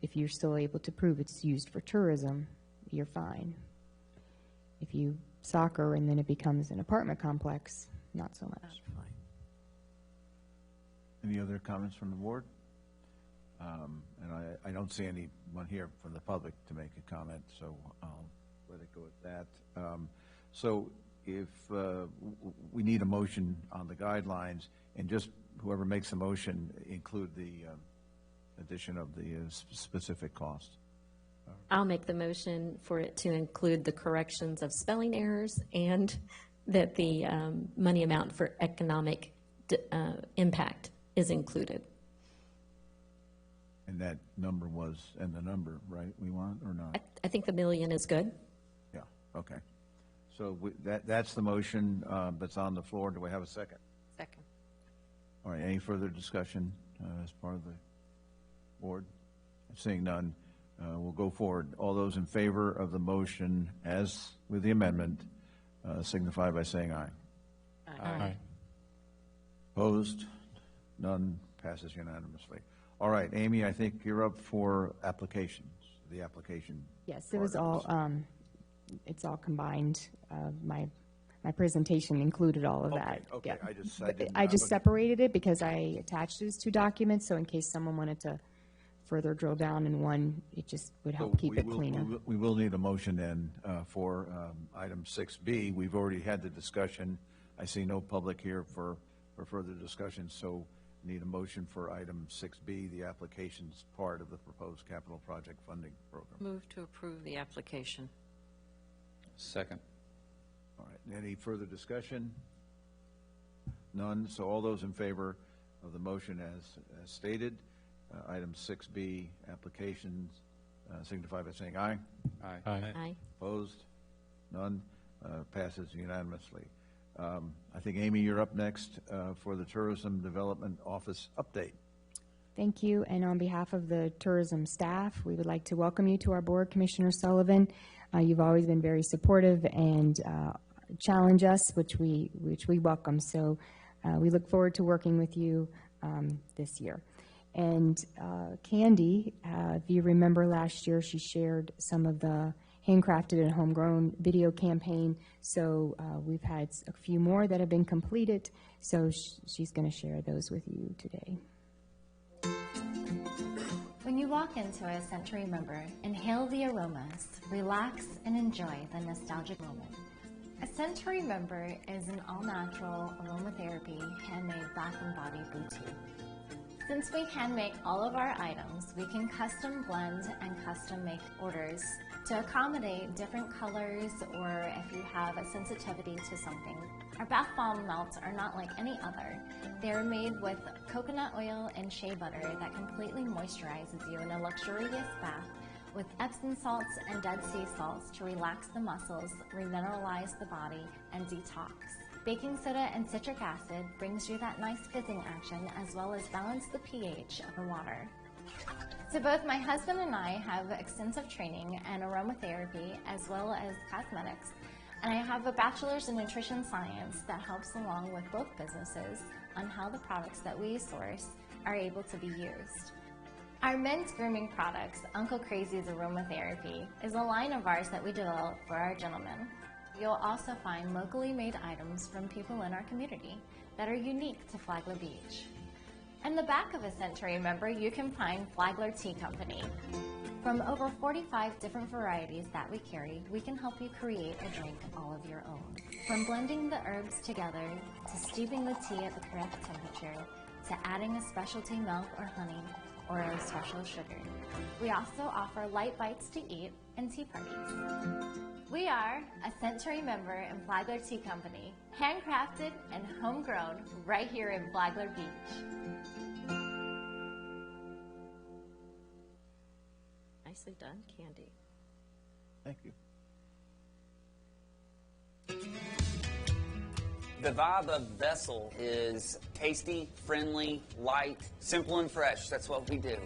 if you're still able to prove it's used for tourism, you're fine. If you soccer and then it becomes an apartment complex, not so much. That's fine. Any other comments from the board? And I don't see anyone here from the public to make a comment, so I'll let it go at that. So if we need a motion on the guidelines, and just whoever makes the motion include the addition of the specific cost. I'll make the motion for it to include the corrections of spelling errors and that the money amount for economic impact is included. And that number was, and the number, right, we want, or not? I think the million is good. Yeah, okay. So that's the motion that's on the floor. Do we have a second? Second. All right, any further discussion as part of the board? Seeing none, we'll go forward. All those in favor of the motion as with the amendment signify by saying aye. Aye. Opposed? None. Passes unanimously. All right, Amy, I think you're up for applications, the application. Yes, it was all, it's all combined. My presentation included all of that. Okay, Yeah. I I just separated it because I attached it as two documents, so in case someone wanted to further drill down in one, it just would help keep it cleaner. We will need a motion then for item 6B. We've already had the discussion. I see no public here for further discussion, so need a motion for item 6B, the applications part of the proposed capital project funding program. Move to approve the application. Second. All right, any further discussion? None, so all those in favor of the motion as stated, item 6B, applications, signify by saying aye. Aye. Aye. Aye. Opposed? None, passes unanimously. I think, Amy, you're up next for the Tourism Development Office update. Thank you, and on behalf of the tourism staff, we would like to welcome you to our board, Commissioner Sullivan. You've always been very supportive and challenge us, which we welcome. So we look forward to working with you this year. And Candy, if you remember last year, she shared some of the handcrafted and homegrown video campaign. So we've had a few more that have been completed. So she's going to share those with you today. When you walk into a Century Member, inhale the aromas, relax, and enjoy the nostalgic moment. A Century Member is an all-natural aromatherapy handmade bath and body boutique. Since we hand make all of our items, we can custom blend and custom make orders to accommodate different colors or if you have a sensitivity to something. Our bath bomb melts are not like any other. They are made with coconut oil and shea butter that completely moisturizes you in a luxurious bath with Epsom salts and Dead Sea salts to relax the muscles, remineralize the body, and detox. Baking soda and citric acid brings you that nice fizzing action as well as balance the pH of the water. So both my husband and I have extensive training in aromatherapy as well as cosmetics, and I have a bachelor's in nutrition science that helps along with both businesses on how the products that we source are able to be used. Our men's grooming products, Uncle Crazy's Aromatherapy, is a line of ours that we developed for our gentlemen. You'll also find locally made items from people in our community that are unique to Flagler Beach. In the back of a Century Member, you can find Flagler Tea Company. From over 45 different varieties that we carry, we can help you create a drink all of your own. From blending the herbs together, to steeping the tea at the correct temperature, to adding a specialty milk or honey, or a special sugar. We also offer light bites to eat and tea parties. We are a Century member in Flagler Tea Company, handcrafted and homegrown right here in Flagler Beach. Nicely done, Candy. Thank you. The vibe of Vessel is tasty, friendly, light, simple and fresh. That's what we do.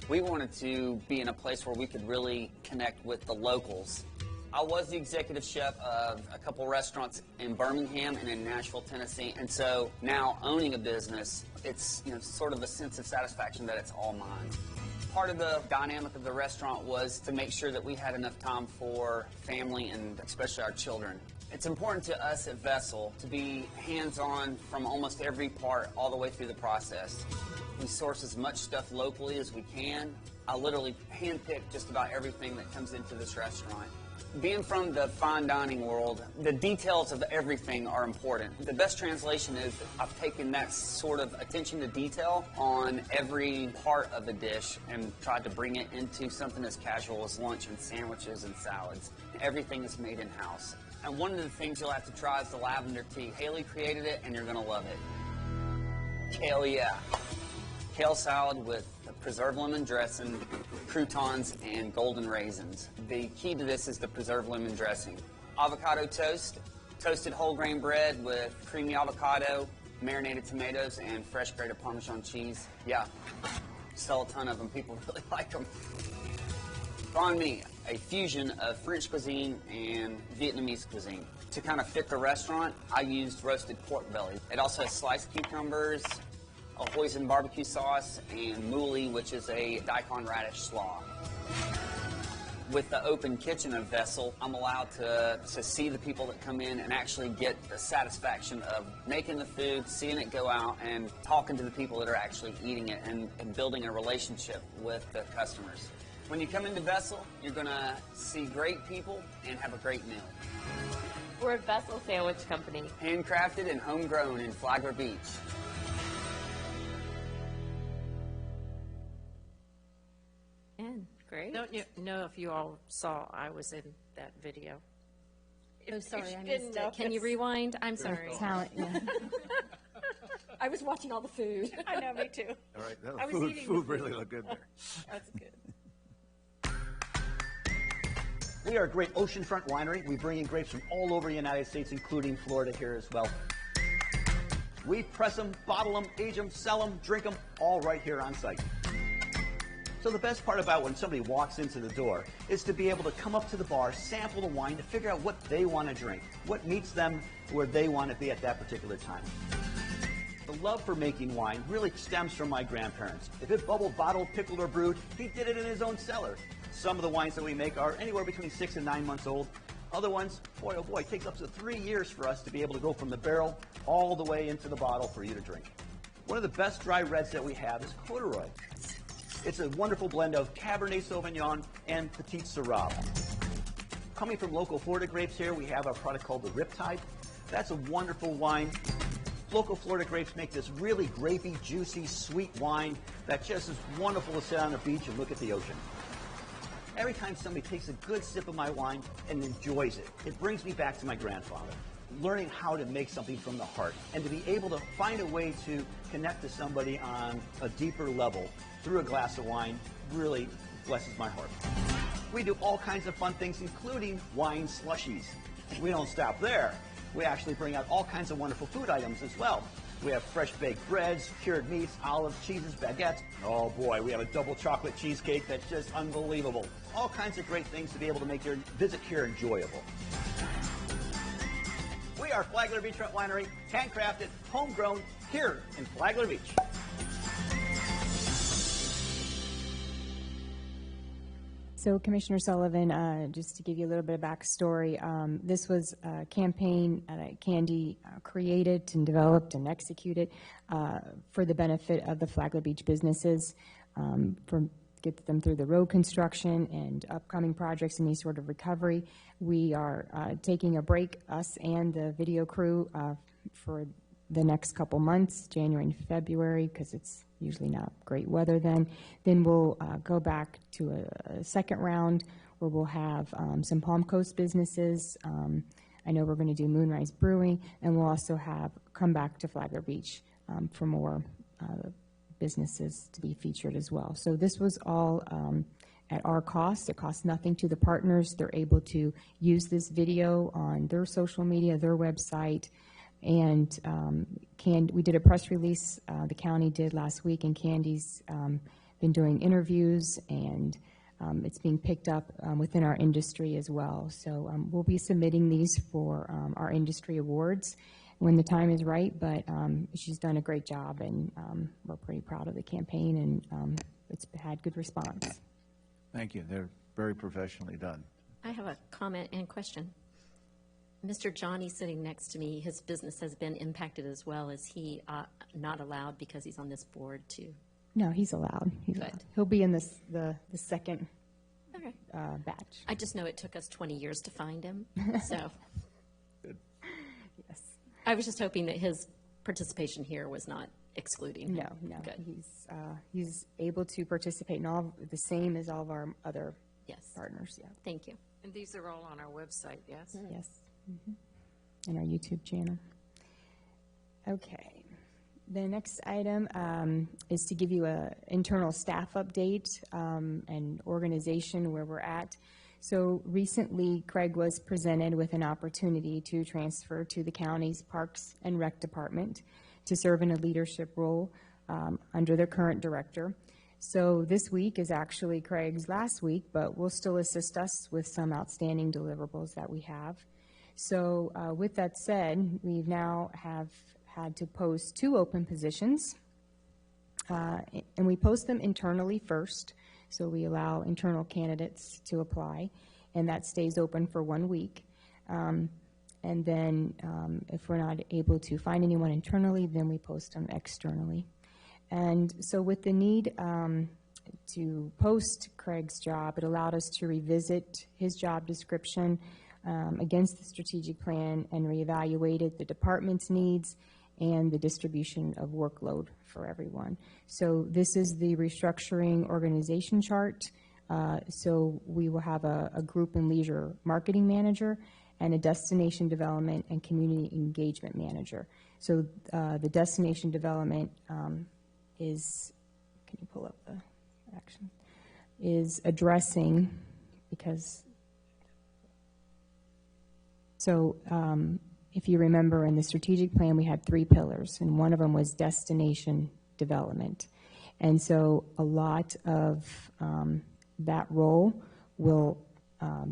We wanted to be in a place where we could really connect with the locals. I was the executive chef of a couple restaurants in Birmingham and in Nashville, Tennessee, and so now owning a business, it's sort of a sense of satisfaction that it's all mine. Part of the dynamic of the restaurant was to make sure that we had enough time for family and especially our children. It's important to us at Vessel to be hands-on from almost every part all the way through the process. We source as much stuff locally as we can. I literally handpick just about everything that comes into this restaurant. Being from the fine dining world, the details of everything are important. The best translation is I've taken that sort of attention to detail on every part of the dish and tried to bring it into something as casual as lunch and sandwiches and salads. Everything is made in-house. And one of the things you'll have to try is the lavender tea. Haley created it, and you're going to love it. Kale, yeah. Kale salad with preserved lemon dressing, croutons, and golden raisins. The key to this is the preserved lemon dressing. Avocado toast, toasted whole grain bread with creamy avocado, marinated tomatoes, and fresh grated Parmesan cheese. Yeah, sell a ton of them. People really like them. Banh mi, a fusion of French cuisine and Vietnamese cuisine. To kind of fit the restaurant, I used roasted pork belly. It also has sliced cucumbers, a hoisin barbecue sauce, and mouli, which is a daikon radish slaw. With the open kitchen of Vessel, I'm allowed to see the people that come in and actually get the satisfaction of making the food, seeing it go out, and talking to the people that are actually eating it and building a relationship with the customers. When you come into Vessel, you're going to see great people and have a great meal. We're a Vessel Sandwich Company. Handcrafted and homegrown in Flagler Beach. And great. Don't you know if you all saw I was in that video? Oh, sorry, I didn't missed know it. Can you it's- rewind? I'm sorry. Talent, yeah. I was watching all the food. I know, me too. All right, I was food, eating food the really food. looked good there. That's good. We are a great oceanfront winery. We bring in grapes from all over the United States, including Florida here as well. We press them, bottle them, age them, sell them, drink them, all right here on site. So the best part about when somebody walks into the door is to be able to come up to the bar, sample the wine, to figure out what they want to drink, what meets them where they want to be at that particular time. The love for making wine really stems from my grandparents. If it bubbled, bottled, pickled, or brewed, he did it in his own cellar. Some of the wines that we make are anywhere between 6 and 9 months old. Other ones, boy, oh boy, it takes up to 3 years for us to be able to go from the barrel all the way into the bottle for you to drink. One of the best dry reds that we have is Corduroy. It's a wonderful blend of Cabernet Sauvignon and Petite Syrah. Coming from local Florida grapes here, we have a product called the Riptide. That's a wonderful wine. Local Florida grapes make this really grapey, juicy, sweet wine that just is wonderful to sit on the beach and look at the ocean. Every time somebody takes a good sip of my wine and enjoys it, it brings me back to my grandfather. Learning how to make something from the heart and to be able to find a way to connect to somebody on a deeper level through a glass of wine really blesses my heart. We do all kinds of fun things, including wine slushies. We don't stop there. We actually bring out all kinds of wonderful food items as well. We have fresh baked breads, cured meats, olives, cheeses, baguettes. Oh boy, we have a double chocolate cheesecake that's just unbelievable. All kinds of great things to be able to make your visit here enjoyable. We are Flagler Beachfront Winery, handcrafted, homegrown, here in Flagler Beach. So Commissioner Sullivan, just to give you a little bit of backstory, this was a campaign that Candy created and developed and executed for the benefit of the Flagler Beach businesses. For get them through the road construction and upcoming projects and any sort of recovery. We are taking a break, us and the video crew, for the next couple months, January and February, because it's usually not great weather then. Then we'll go back to a second round where we'll have some Palm Coast businesses. I know we're going to do Moonrise Brewing, and we'll also come back to Flagler Beach for more businesses to be featured as well. So this was all at our cost. It costs nothing to the partners. They're able to use this video on their social media, their website, and we did a press release, the county did last week, and Candy's been doing interviews, and it's being picked up within our industry as well. So we'll be submitting these for our industry awards when the time is right, but she's done a great job, and we're pretty proud of the campaign, and it's had good response. Thank you. They're very professionally done. I have a comment and question. Mr. Johnny sitting next to me, his business has been impacted as well. Is he not allowed because he's on this board too? No, he's allowed. He's Good. allowed. He'll be in the second Okay. batch. I just know it took us 20 years to find him, so. Yes. I was just hoping that his participation here was not excluding him. No. Good. He's able to participate in all, the same as all of our other Yes. partners, yeah. Thank you. And these are all on our website, yes? Yes. And our YouTube channel. Okay. The next item is to give you an internal staff update and organization where we're at. So recently, Craig was presented with an opportunity to transfer to the county's Parks and Rec Department to serve in a leadership role under their current director. So this week is actually Craig's last week, but will still assist us with some outstanding deliverables that we have. So with that said, we now have had to post 2 open positions, and we post them internally first. So we allow internal candidates to apply, and that stays open for 1 week. And then if we're not able to find anyone internally, then we post them externally. And so with the need to post Craig's job, it allowed us to revisit his job description against the strategic plan and reevaluated the department's needs and the distribution of workload for everyone. So this is the restructuring organization chart. So we will have a group and leisure marketing manager and a destination development and community engagement manager. So the destination development is, can you pull up the action, is addressing, because, so if you remember in the strategic plan, we had 3 pillars, and one of them was destination development. And so a lot of that role will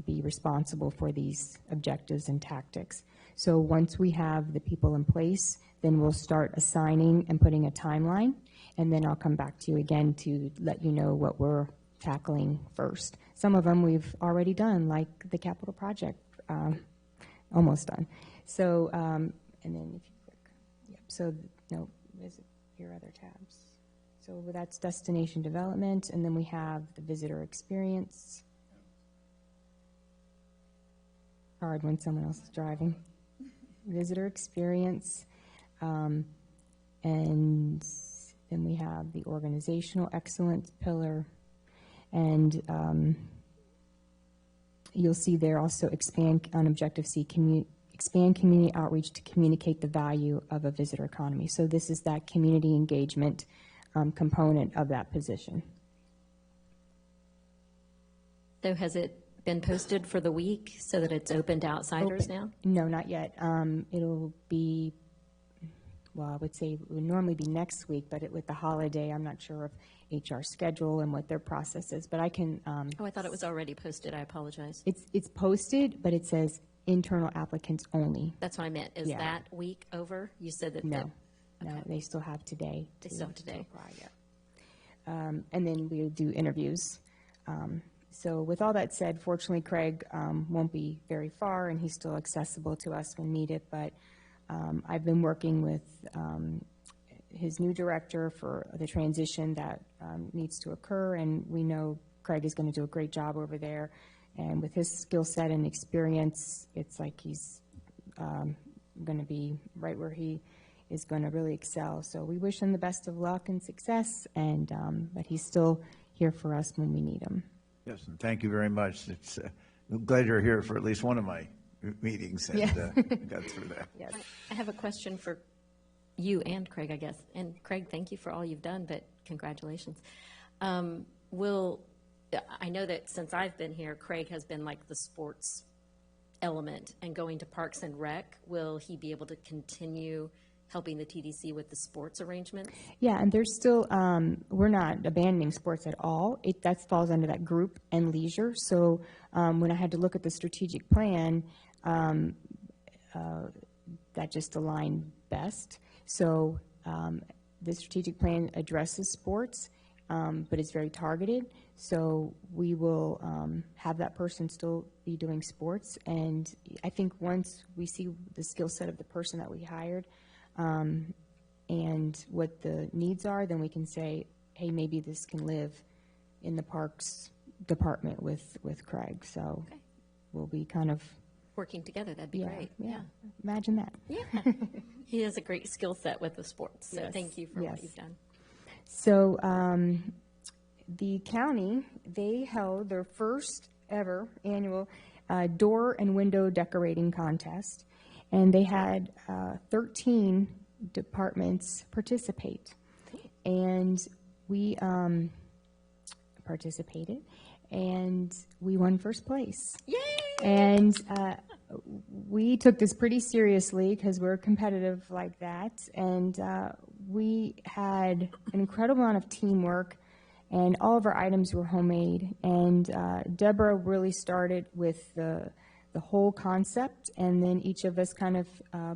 be responsible for these objectives and tactics. So once we have the people in place, then we'll start assigning and putting a timeline, and then I'll come back to you again to let you know what we're tackling first. Some of them we've already done, like the capital project, almost done. So, and then if you click, yep, so, no, visit your other tabs. So that's destination development, and then we have the visitor experience. Hard when someone else is driving. Visitor experience, and then we have the organizational excellence pillar, and you'll see there also expand on Objective C, expand community outreach to communicate the value of a visitor economy. So this is that community engagement component of that position. So has it been posted for the week so that it's open to outsiders now? No, not yet. It'll be, well, I would say it would normally be next week, but with the holiday, I'm not sure of HR schedule and what their process is, but I can. Oh, I thought it was already posted. I apologize. It's posted, but it says internal applicants only. That's what I meant. Is Yeah. that week over? You said that. No, no, they still have today. They still have today. apply, yeah. And then we'll do interviews. So with all that said, fortunately, Craig won't be very far, and he's still accessible to us when needed, but I've been working with his new director for the transition that needs to occur, and we know Craig is going to do a great job over there. And with his skill set and experience, it's like he's going to be right where he is going to really excel. So we wish him the best of luck and success, and that he's still here for us when we need him. Yes, and thank you very much. I'm glad you're here for at least one of my meetings and got through that. Yes. I have a question for you and Craig, I guess. And Craig, thank you for all you've done, but congratulations. I know that since I've been here, Craig has been like the sports element and going to Parks and Rec. Will he be able to continue helping the TDC with the sports arrangements? Yeah, and there's still, we're not abandoning sports at all. That falls under that group and leisure. So when I had to look at the strategic plan, that just aligned best. So the strategic plan addresses sports, but it's very targeted. So we will have that person still be doing sports. And I think once we see the skill set of the person that we hired, and what the needs are, then we can say, hey, maybe this can live in the parks department with Craig. So we'll be kind of Working together, that'd be great. Yeah, imagine that. Yeah. He has a great skill set with the sports, so Yes. thank you for Yes. what you've done. So the county, they held their first ever annual door and window decorating contest, and they had 13 departments participate. And we participated, and we won first place. Yay! And we took this pretty seriously because we're competitive like that. And we had an incredible amount of teamwork, and all of our items were homemade. And Deborah really started with the whole concept, and then each of us kind of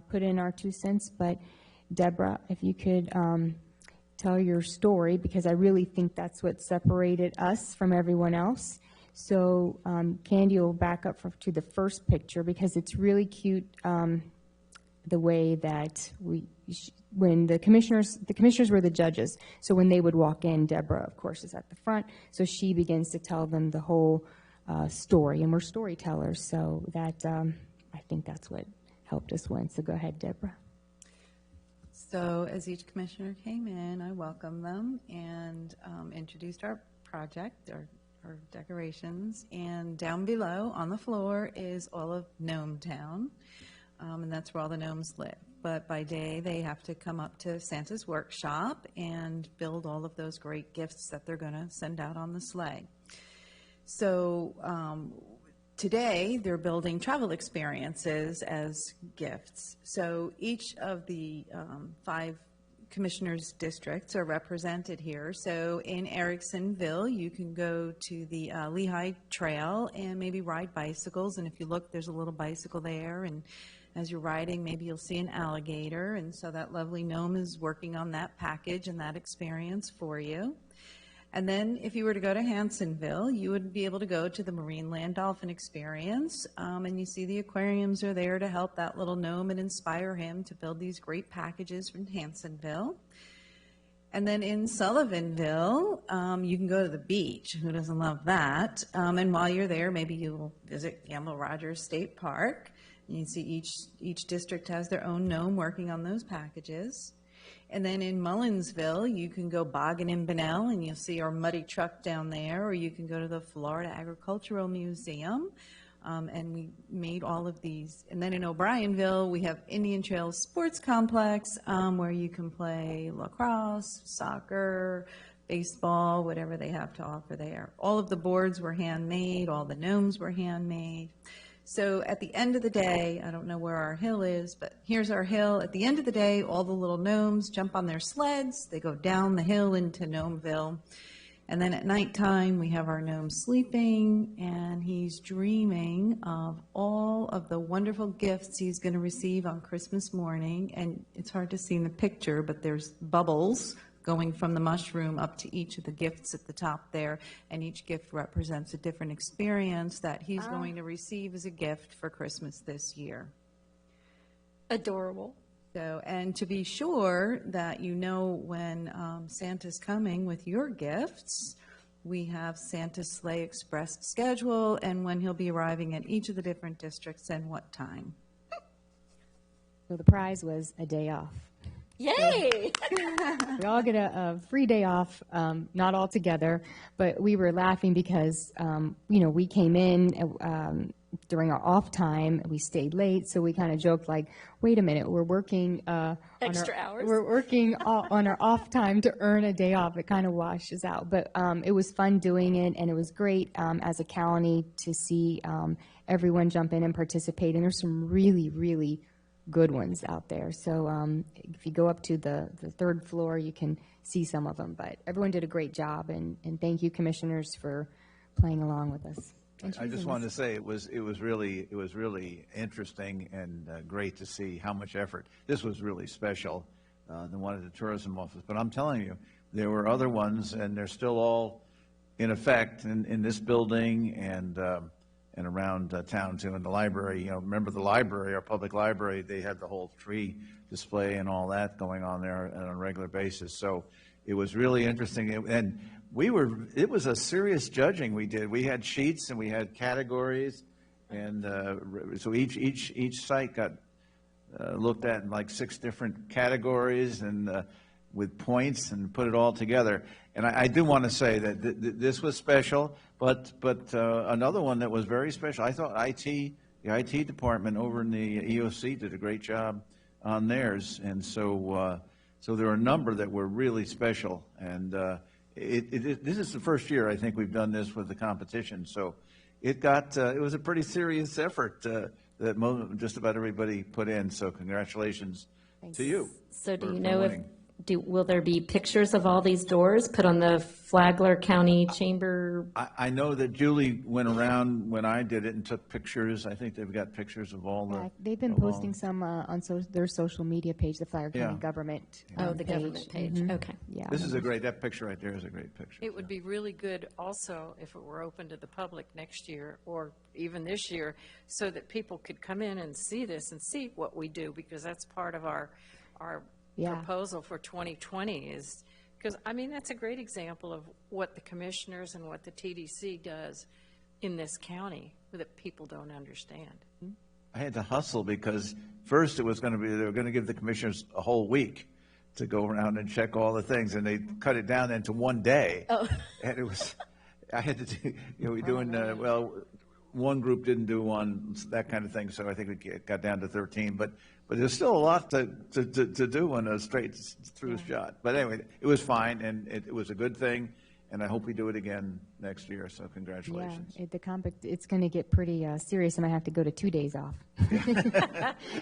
put in our 2 cents. But Deborah, if you could tell your story, because I really think that's what separated us from everyone else. So Candy will back up to the first picture, because it's really cute the way that when the commissioners were the judges. So when they would walk in, Deborah, of course, is at the front. So she begins to tell them the whole story, and we're storytellers. So that I think that's what helped us win. So go ahead, Deborah. So as each commissioner came in, I welcomed them and introduced our project, our decorations. And down below on the floor is all of Gnome Town, and that's where all the gnomes live. But by day, they have to come up to Santa's workshop and build all of those great gifts that they're going to send out on the sleigh. So today, they're building travel experiences as gifts. So each of the 5 commissioners' districts are represented here. So in Ericksonville, you can go to the Lehigh Trail and maybe ride bicycles. And if you look, there's a little bicycle there. And as you're riding, maybe you'll see an alligator. And so that lovely gnome is working on that package and that experience for you. And then if you were to go to Hansonville, you would be able to go to the Marineland Dolphin Experience. And you see the aquariums are there to help that little gnome and inspire him to build these great packages from Hansonville. And then in Sullivanville, you can go to the beach. Who doesn't love that? And while you're there, maybe you'll visit Gamble Rogers State Park. And you see each district has their own gnome working on those packages. And then in Mullinsville, you can go bogging in Bunnell, and you'll see our muddy truck down there, or you can go to the Florida Agricultural Museum, and we made all of these. And then in O'Brienville, we have Indian Trails Sports Complex, where you can play lacrosse, soccer, baseball, whatever they have to offer there. All of the boards were handmade, all the gnomes were handmade. So at the end of the day, I don't know where our hill is, but here's our hill. At the end of the day, all the little gnomes jump on their sleds. They go down the hill into Gnomeville. And then at nighttime, we have our gnome sleeping, and he's dreaming of all of the wonderful gifts he's going to receive on Christmas morning. And it's hard to see in the picture, but there's bubbles going from the mushroom up to each of the gifts at the top there, and each gift represents a different experience that he's going to receive as a gift for Christmas this year. Adorable. So, and to be sure that you know when Santa's coming with your gifts, we have Santa's Sleigh Express schedule and when he'll be arriving at each of the different districts and what time. So the prize was a day off. Yay! We all get a free day off, not all together, but we were laughing because, we came in during our off time, we stayed late, so we kind of joked like, wait a minute, we're working Extra hours? We're working on our off time to earn a day off. It kind of washes out, but it was fun doing it, and it was great as a county to see everyone jump in and participate, and there's some really, really good ones out there. So if you go up to the third floor, you can see some of them, but everyone did a great job, and thank you, commissioners, for playing along with us. I just wanted to say it was really interesting and great to see how much effort. This was really special, the one at the tourism office. But I'm telling you, there were other ones, and they're still all in effect in this building and around town too. In the library, remember the library, our public library, they had the whole tree display and all that going on there on a regular basis. So it was really interesting, and it was a serious judging we did. We had sheets and we had categories, and so each site got looked at in like 6 different categories and with points and put it all together. And I do want to say that this was special, but another one that was very special, I thought the IT department over in the EOC did a great job on theirs, and so there are a number that were really special, and this is the first year I think we've done this with the competition, so it was a pretty serious effort that just about everybody put in, so congratulations to you. So do for you know winning. will there be pictures of all these doors put on the Flagler County Chamber? I know that Julie went around when I did it and took pictures. I think they've got pictures of all the. They've been of all- posting some on their social media page, the Flagler County Yeah. government. Oh, the government page, okay. Yeah. This is that picture right there is a great picture. It would be really good also if it were open to the public next year or even this year, so that people could come in and see this and see what we do, because that's part of our Yeah. proposal for 2020 is, because, that's a great example of what the commissioners and what the TDC does in this county that people don't understand. I had to hustle because first they were going to give the commissioners a whole week to go around and check all the things, and they cut it down into one day. Oh. And I had to do, we're doing, one group didn't do one, that kind of thing, so I think we got down to 13, but there's still a lot to do on a straight through shot. But anyway, it was fine, and it was a good thing, and I hope we do it again next year, so congratulations. Yeah, it's going to get pretty serious. I might have to go to 2 days off.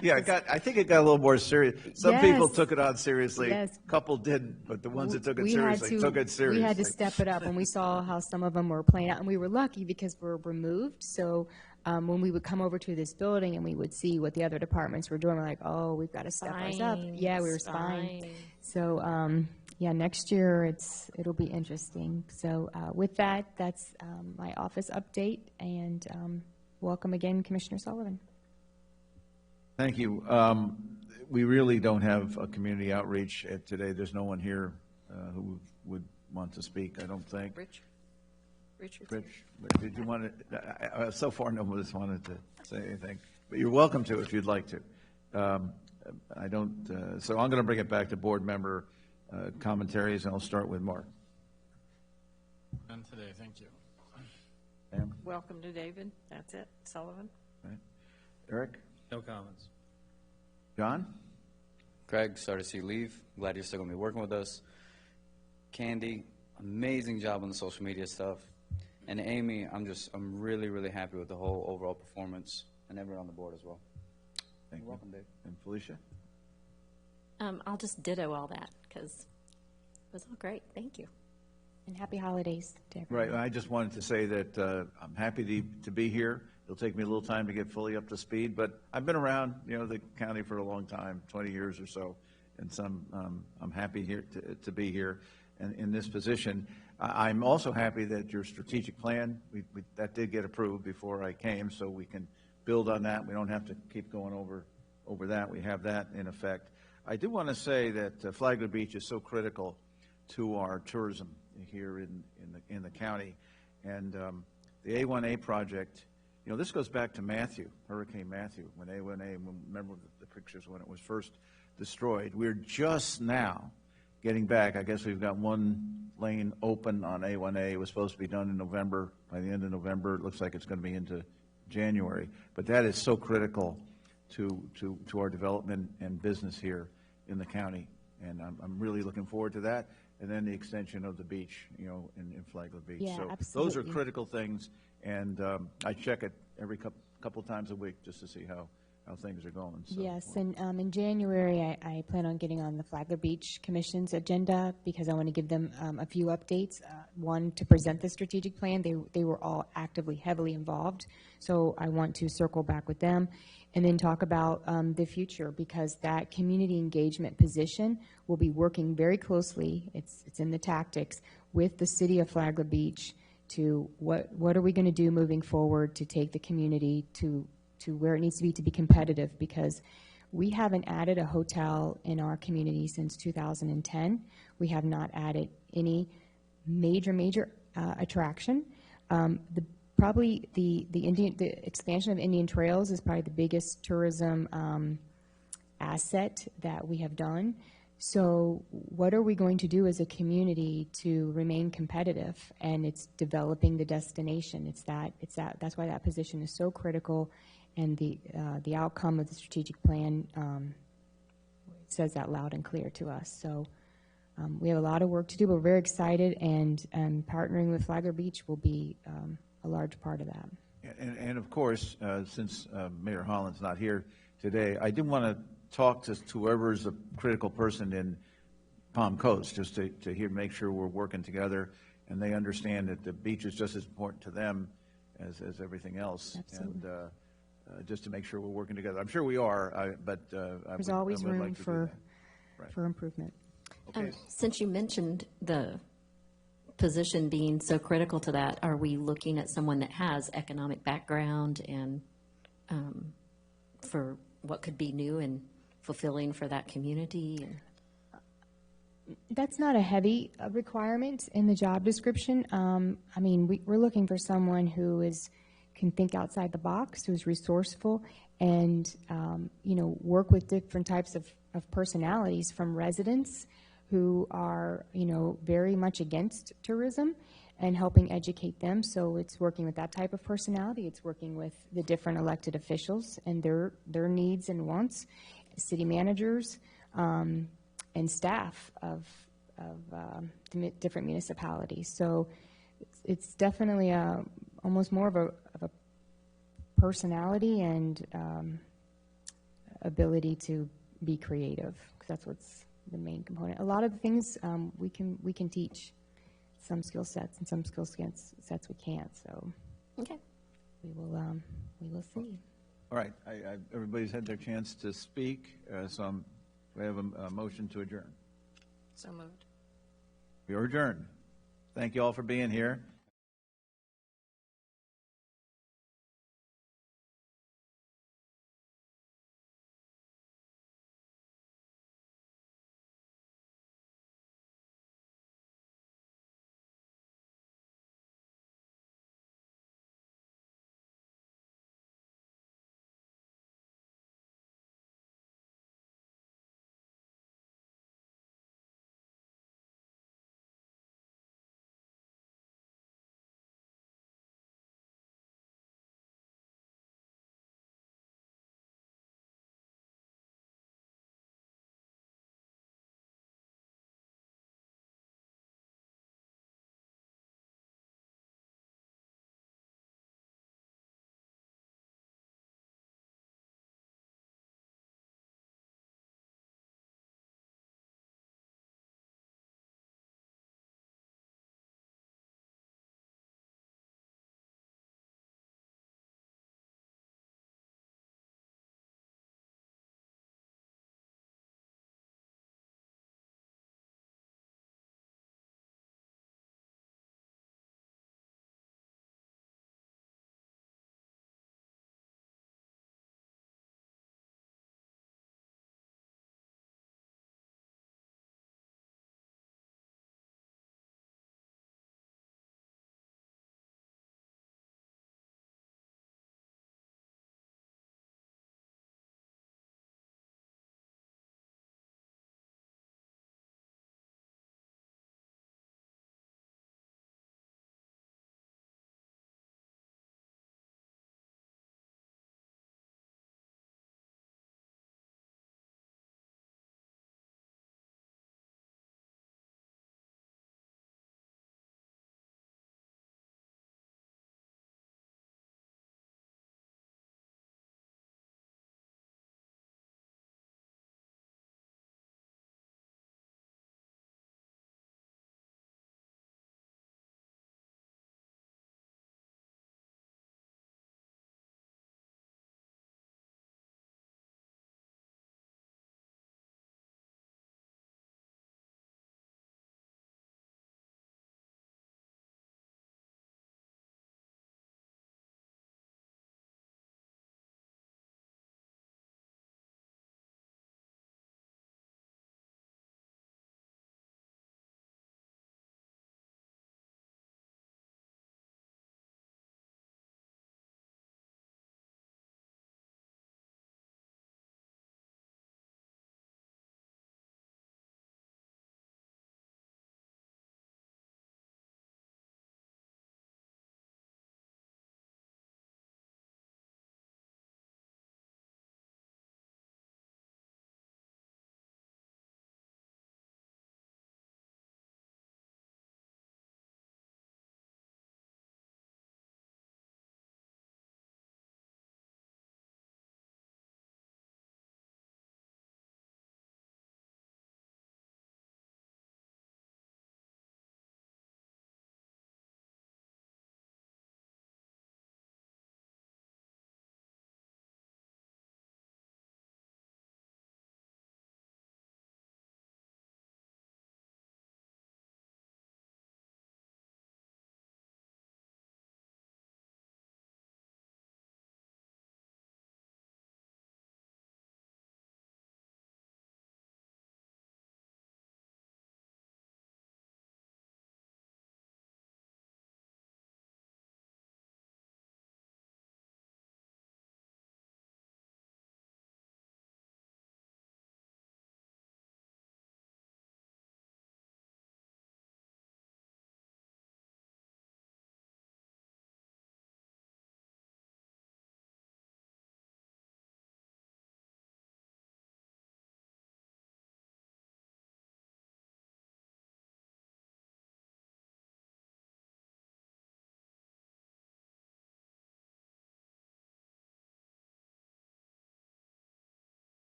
Yeah, I think it got a little more serious. Some people Yes. took it on seriously. Yes. A couple didn't, but the ones that took it We had seriously to- took it seriously. We had to step it up, and we saw how some of them were playing out, and we were lucky because we're removed. So when we would come over to this building and we would see what the other departments were doing, we're like, oh, we've got to step ours up. Yeah, we were spying. So next year it'll be interesting. So with that, that's my office update, and welcome again, Commissioner Sullivan. Thank you. We really don't have a community outreach today. There's no one here who would want to speak, I don't think. Richard's here. Rich, did you want to, so far nobody's wanted to say anything, but you're welcome to if you'd like to. I don't, so I'm going to bring it back to board member commentaries, and I'll start with Mark. None today, thank you. Pam? Welcome to David. That's it. Sullivan? Right. Eric? No comments. John? Greg, sorry to see you leave. Glad you're still going to be working with us. Candy, amazing job on the social media stuff. And Amy, I'm really, really happy with the whole overall performance, and everyone on the board as well. Thank you. Welcome, Dave. And Felicia? I'll just ditto all that because it was all great. Thank you. And happy holidays to everyone. Right, I just wanted to say that I'm happy to be here. It'll take me a little time to get fully up to speed, but I've been around, the county for a long time, 20 years or so, and so I'm happy here to be here and in this position. I'm also happy that your strategic plan, that did get approved before I came, so we can build on that. We don't have to keep going over that. We have that in effect. I do want to say that Flagler Beach is so critical to our tourism here in the county. And the A1A project, you know, this goes back to Matthew, Hurricane Matthew, when A1A, remember the pictures when it was first destroyed. We're just now getting back. I guess we've got one lane open on A1A. It was supposed to be done in November. By the end of November, it looks like it's going to be into January. But that is so critical to our development and business here in the county. And I'm really looking forward to that. And then the extension of the beach, you know, in Flagler Beach. Yeah, so those are absolutely. critical things. And I check it every couple times a week just to see how things are going. So, Yes, and in January, I plan on getting on the Flagler Beach Commission's agenda because I want to give them a few updates. One, to present the strategic plan. They were all actively, heavily involved, so I want to circle back with them and then talk about the future, because that community engagement position will be working very closely, it's in the tactics, with the city of Flagler Beach to what are we going to do moving forward to take the community to where it needs to be competitive, because we haven't added a hotel in our community since 2010. We have not added any major attraction. Probably the expansion of Indian Trails is probably the biggest tourism asset that we have done. So what are we going to do as a community to remain competitive? And it's developing the destination. That's why that position is so critical. And the outcome of the strategic plan says that loud and clear to us. So we have a lot of work to do, but we're very excited, and partnering with Flagler Beach will be a large part of that. and of course, since Mayor Holland's not here today, I do want to talk to whoever's a critical person in Palm Coast, just to make sure we're working together and they understand that the beach is just as important to them as everything else. Absolutely. And just to make sure we're working together. I'm sure we are, but There's always I would room like to do for that. Right. for improvement. Okay. Since you mentioned the position being so critical to that, are we looking at someone that has economic background and for what could be new and fulfilling for that community? That's not a heavy requirement in the job description. I mean, we're looking for someone who can think outside the box, who's resourceful, and work with different types of personalities, from residents who are very much against tourism and helping educate them. So it's working with that type of personality. It's working with the different elected officials and their needs and wants, city managers, and staff of different municipalities. So it's definitely almost more of a personality and ability to be creative, because that's what's the main component. A lot of the things we can teach, some skill sets, and some skill sets we can't. So Okay. we will see. All right. Everybody's had their chance to speak, so we have a motion to adjourn. So moved. We are adjourned. Thank you all for being here.